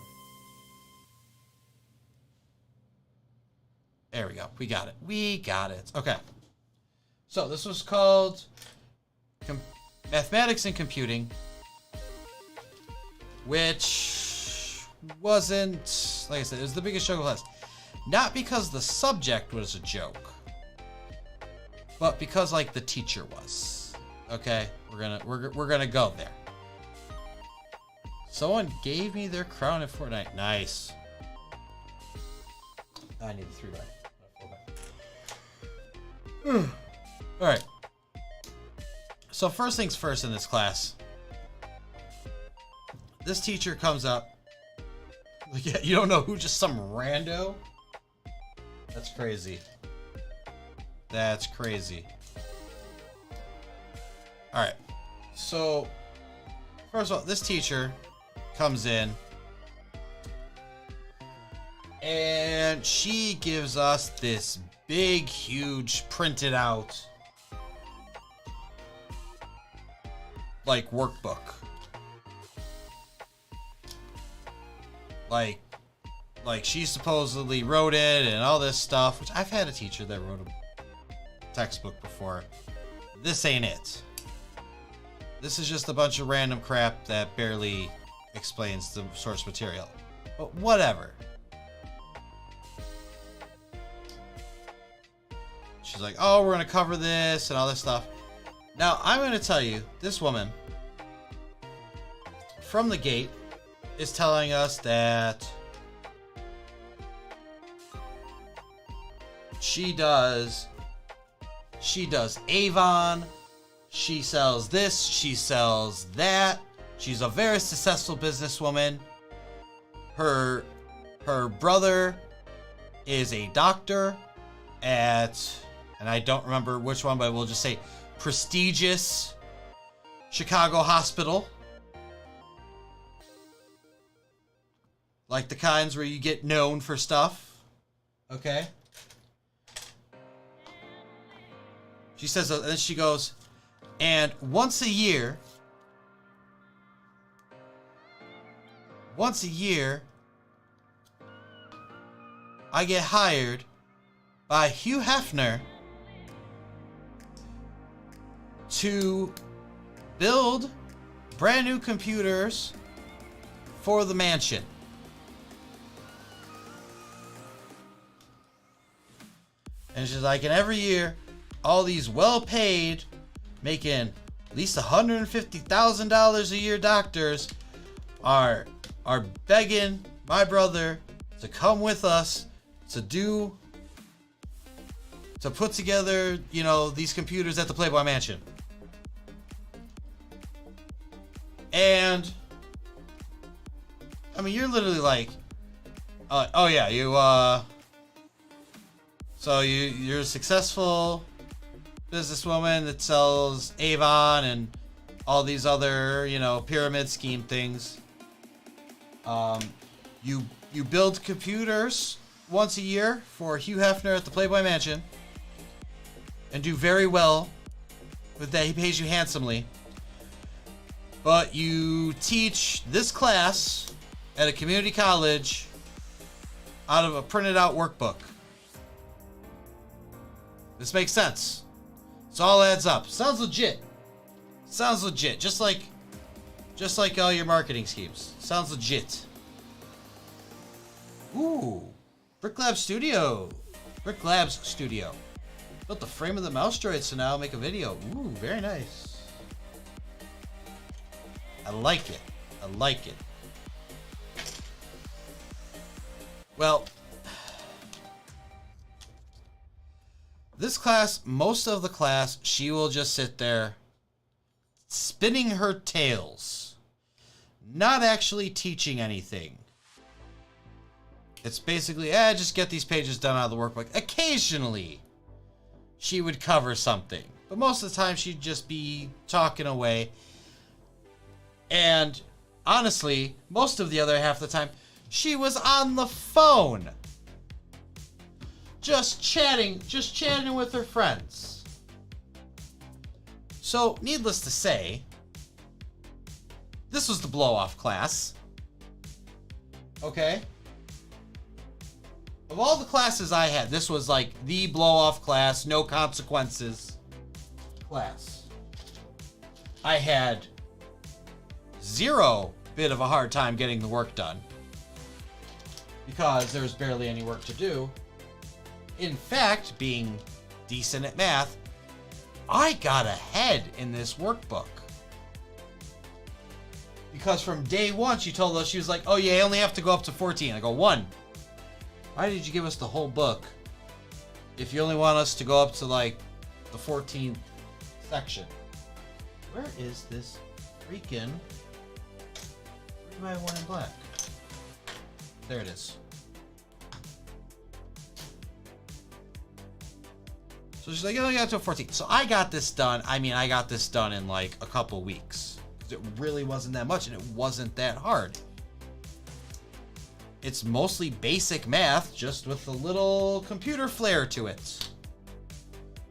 There we go. We got it. We got it. Okay. So this was called Mathematics and Computing, which wasn't, like I said, it was the biggest joke of class. Not because the subject was a joke, but because like the teacher was. Okay, we're gonna go there. Someone gave me their crown in Fortnite. Nice. I need the 3-die. All right. So first things first in this class. This teacher comes up. Like, yeah, you don't know who, just some rando? That's crazy. That's crazy. All right. So first of all, this teacher comes in and she gives us this big, huge, printed out, like, workbook. Like she supposedly wrote it and all this stuff, which I've had a teacher that wrote a textbook before. This ain't it. This is just a bunch of random crap that barely explains the source material. But whatever. She's like, oh, we're going to cover this and all this stuff. Now, I'm going to tell you, this woman, from the gate, is telling us that she does Avon, she sells this, she sells that. She's a very successful businesswoman. Her brother is a doctor at, and I don't remember which one, but we'll just say prestigious Chicago hospital. Like the kinds where you get known for stuff. Okay? She says, and then she goes, and once a year, I get hired by Hugh Hefner to build brand new computers for the mansion. And she's like, and every year, all these well-paid, making at least $150,000 a year doctors are begging my brother to come with us to put together, you know, these computers at the Playboy Mansion. And I mean, you're literally like, oh yeah, so you're a successful businesswoman that sells Avon and all these other, you know, pyramid scheme things. You build computers once a year for Hugh Hefner at the Playboy Mansion and do very well with that. He pays you handsomely. But you teach this class at a community college out of a printed out workbook. This makes sense. This all adds up. Sounds legit. Sounds legit. Just like all your marketing schemes. Sounds legit. Ooh. Brick Labs Studio. Built the frame of the mouse droid, so now I'll make a video. Ooh, very nice. I like it. Well, this class, most of the class, she will just sit there spinning her tails, not actually teaching anything. It's basically, just get these pages done out of the workbook. Occasionally, she would cover something, but most of the time she'd just be talking away. And honestly, most of the other half of the time, she was on the phone. Just chatting with her friends. So, needless to say, this was the blow-off class. Okay? Of all the classes I had, this was like the blow-off class, no consequences class. I had zero bit of a hard time getting the work done because there's barely any work to do. In fact, being decent at math, I got ahead in this workbook. Because from day one, she told us, she was like, oh yeah, you only have to go up to 14. I go, 1. Why did you give us the whole book if you only want us to go up to like the 14th section? Where is this freaking... Where do I have one in black? There it is. So she's like, oh, you got to 14. So I got this done. I mean, I got this done in like a couple weeks. It really wasn't that much and it wasn't that hard. It's mostly basic math, just with a little computer flair to it.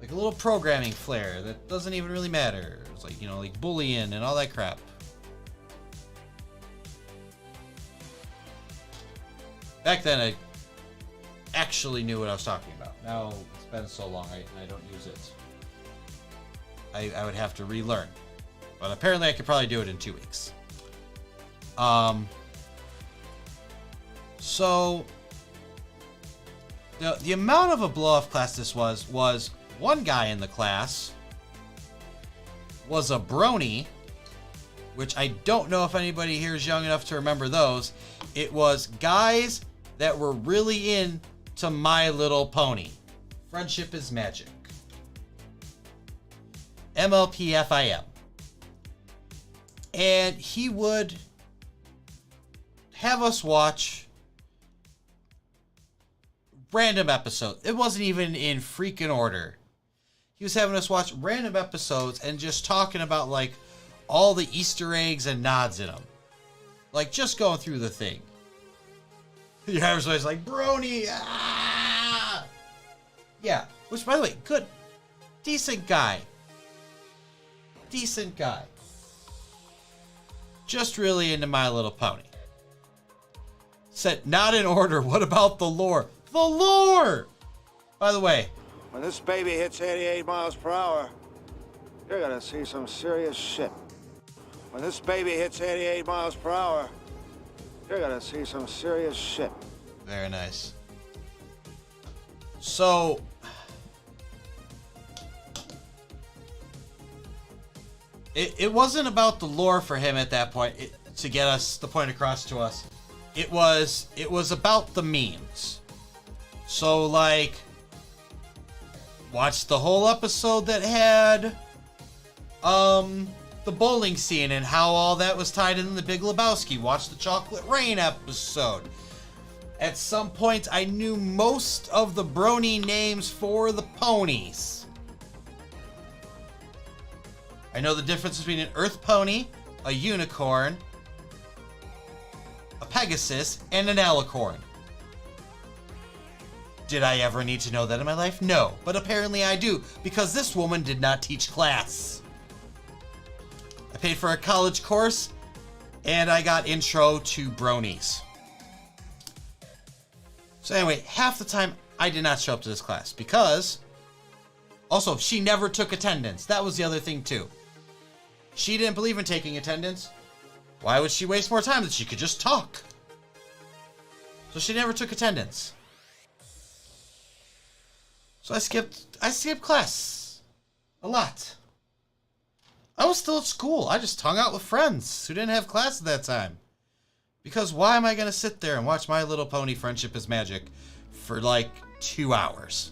Like a little programming flair that doesn't even really matter. It's like, you know, like Boolean and all that crap. Back then, I actually knew what I was talking about. Now, it's been so long, I don't use it. I would have to relearn. But apparently, I could probably do it in 2 weeks. So, the amount of a blow-off class this was one guy in the class was a brony, which I don't know if anybody here is young enough to remember those. It was guys that were really into My Little Pony. Friendship is Magic. MLPFIM. And he would have us watch random episodes. It wasn't even in freaking order. He was having us watch random episodes and just talking about like all the Easter eggs and nods in them. Like just going through the thing. The average was like, brony, ah! Yeah, which by the way, good, decent guy. Decent guy. Just really into My Little Pony. Said, not in order. What about the lore? The lore! By the way. When this baby hits 88 miles per hour, you're gonna see some serious shit. When this baby hits 88 miles per hour, you're gonna see some serious shit. Very nice. So, it wasn't about the lore for him at that point to get us the point across to us. It was about the memes. So like, watch the whole episode that had the bowling scene and how all that was tied in the Big Lebowski. Watch the Chocolate Rain episode. At some point, I knew most of the brony names for the ponies. I know the difference between an Earth pony, a unicorn, a Pegasus, and an alicorn. Did I ever need to know that in my life? No, but apparently I do, because this woman did not teach class. I paid for a college course, and I got intro to bronies. So anyway, half the time I did not show up to this class, because also she never took attendance. That was the other thing too. She didn't believe in taking attendance. Why would she waste more time that she could just talk? So she never took attendance. So I skipped class a lot. I was still at school. I just hung out with friends who didn't have class at that time. Because why am I going to sit there and watch My Little Pony Friendship is Magic for like 2 hours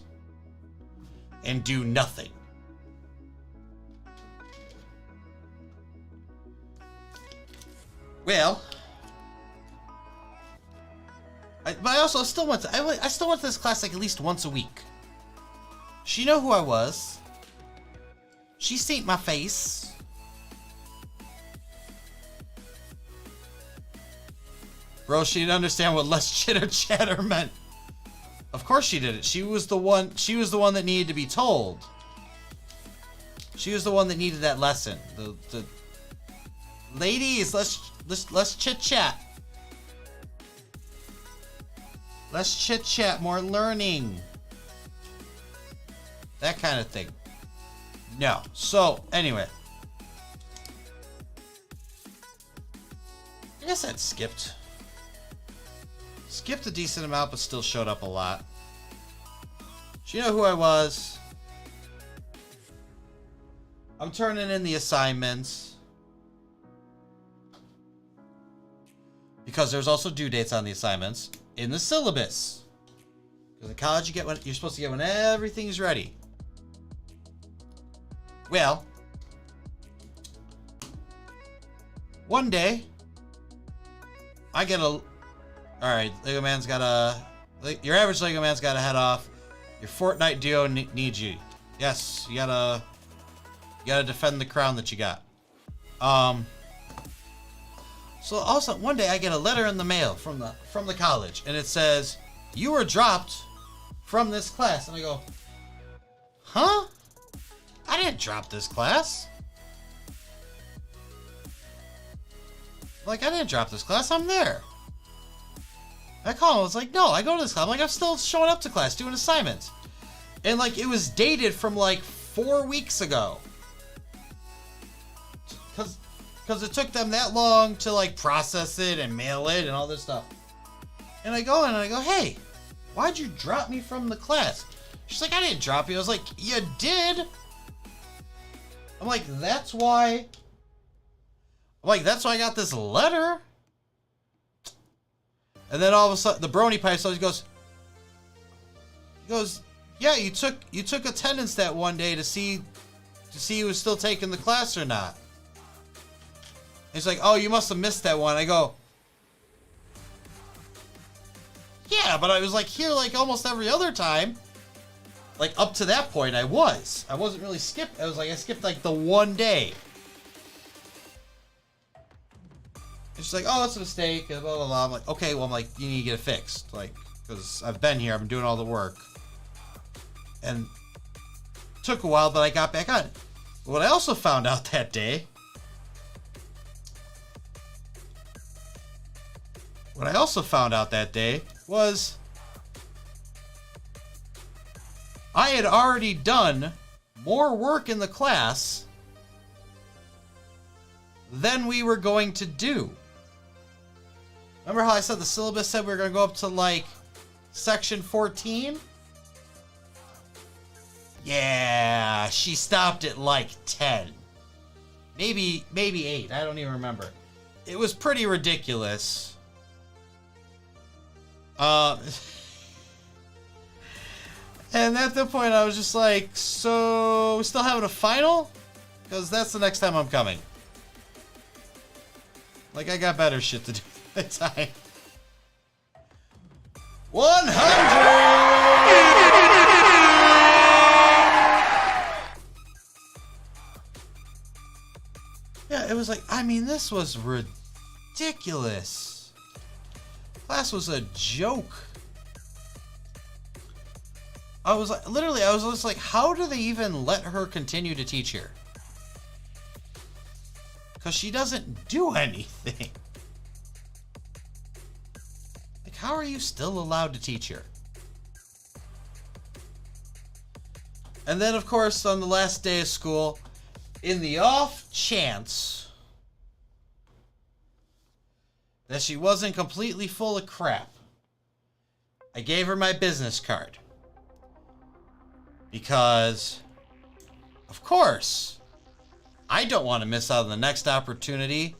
and do nothing? Well, but I also still went to, I still went to this class like at least once a week. She knew who I was. She seen my face. Bro, she didn't understand what less chitter chatter meant. Of course she didn't. She was the one that needed to be told. She was the one that needed that lesson. The ladies, let's chit chat. Less chit chat, more learning. That kind of thing. No. So, anyway. I guess I'd skipped. Skipped a decent amount, but still showed up a lot. Do you know who I was? I'm turning in the assignments. Because there's also due dates on the assignments in the syllabus. Because in college you get when you're supposed to get when everything's ready. Well, one day I get a alright, Lego Man's got a your average Lego Man's gotta head off. Your Fortnite duo needs you. Yes, you gotta defend the crown that you got. So also one day I get a letter in the mail from the college, and it says, "You were dropped from this class." And I go, "Huh? I didn't drop this class." Like, I didn't drop this class. I'm there. I call him. I was like, "No, I go to this class." I'm like, "I'm still showing up to class, doing assignments." And like, it was dated from like 4 weeks ago. Because it took them that long to like process it and mail it and all this stuff. And I go in and I go, "Hey, why'd you drop me from the class?" She's like, "I didn't drop you." I was like, "You did." I'm like, that's why I got this letter. And then all of a sudden the brony pipes up. He goes, "Yeah, you took attendance that one day to see who was still taking the class or not." He's like, "Oh, you must have missed that one." I go, "Yeah, but I was like here like almost every other time." Like up to that point I wasn't really skipped. I skipped like the one day. And she's like, "Oh, it's a mistake," and blah blah blah. I'm like, "Okay, well," I'm like, "You need to get it fixed." Like, because I've been here, I've been doing all the work. And it took a while, but I got back on. But what I also found out that day was I had already done more work in the class than we were going to do. Remember how I said the syllabus said we were going to go up to like section 14? Yeah, she stopped at like 10. Maybe 8. I don't even remember. It was pretty ridiculous. And at that point I was just like, "So we still having a final? Because that's the next time I'm coming." Like, I got better shit to do at the time. 100! Yeah, it was like, I mean, this was ridiculous. Class was a joke. I was just like, how do they even let her continue to teach here? Because she doesn't do anything. Like, how are you still allowed to teach here? And then, of course, on the last day of school, in the off chance that she wasn't completely full of crap, I gave her my business card. Because, of course, I don't want to miss out on the next opportunity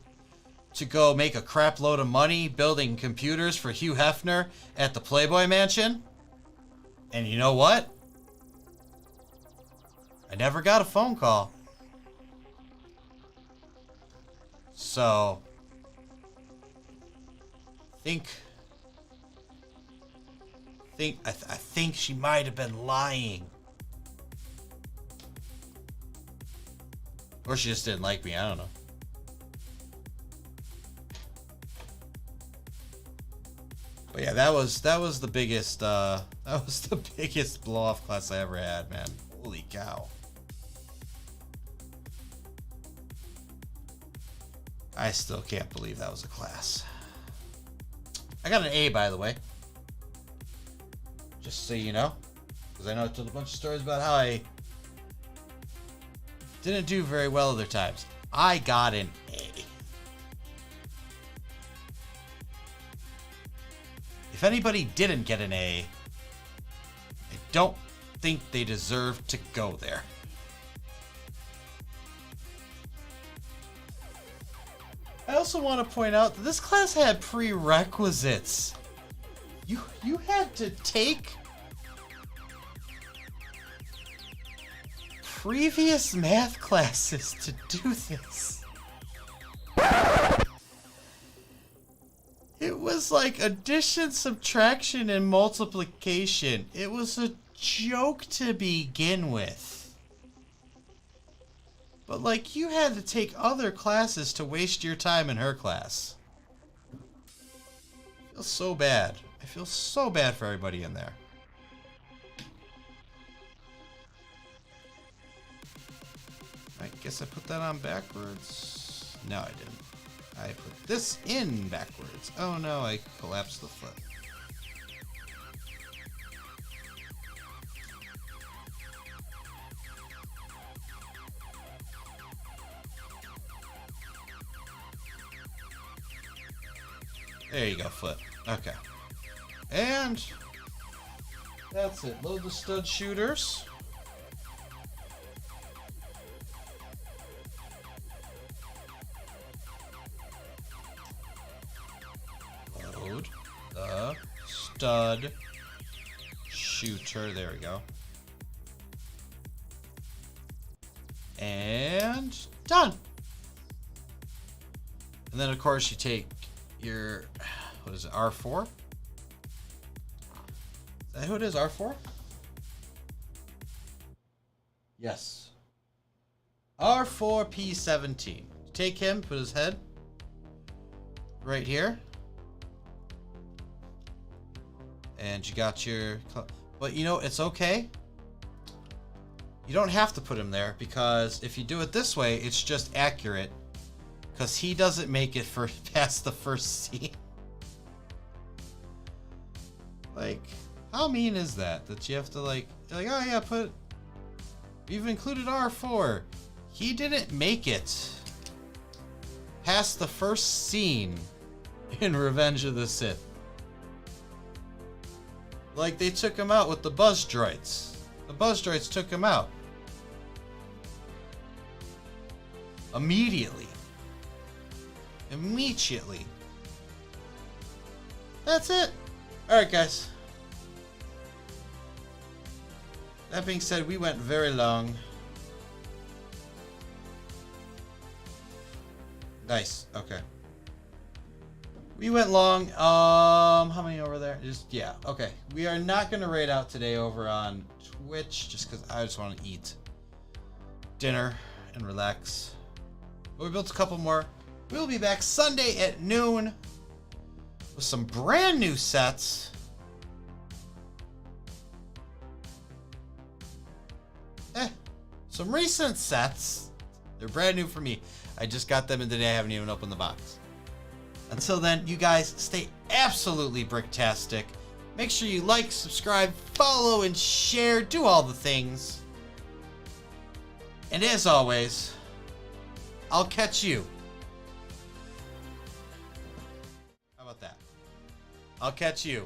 to go make a crap load of money building computers for Hugh Hefner at the Playboy Mansion. And you know what? I never got a phone call. So, I think she might have been lying. Or she just didn't like me, I don't know. But yeah, that was the biggest blow off class I ever had, man. Holy cow. I still can't believe that was a class. I got an A, by the way. Just so you know. Because I know I told a bunch of stories about how I didn't do very well other times. I got an A. If anybody didn't get an A, I don't think they deserve to go there. I also want to point out that this class had prerequisites. You had to take previous math classes to do this. It was like addition, subtraction, and multiplication. It was a joke to begin with. But like, you had to take other classes to waste your time in her class. I feel so bad. I feel so bad for everybody in there. I guess I put that on backwards. No, I didn't. I put this in backwards. Oh no, I collapsed the foot. There you go, foot. Okay. And that's it. Load the stud shooters. Load the stud shooter. There we go. And done. And then, of course, you take your, what is it, R4? Is that who it is, R4? Yes. R4P17. Take him, put his head right here. And you got your, but you know, it's okay. You don't have to put him there, because if you do it this way, it's just accurate. Because he doesn't make it past the first scene. Like, how mean is that? That you have to like, oh yeah, we've included R4. He didn't make it past the first scene in Revenge of the Sith. Like, they took him out with the buzz droids. The buzz droids took him out. Immediately. That's it. Alright, guys. That being said, we went very long. Nice. Okay. We went long. How many over there? Yeah. Okay. We are not going to raid out today over on Twitch, just because I just want to eat dinner and relax. But we built a couple more. We'll be back Sunday at noon with some brand new sets. Some recent sets. They're brand new for me. I just got them in today. I haven't even opened the box. Until then, you guys stay absolutely bricktastic. Make sure you like, subscribe, follow, and share. Do all the things. And as always, I'll catch you. How about that? I'll catch you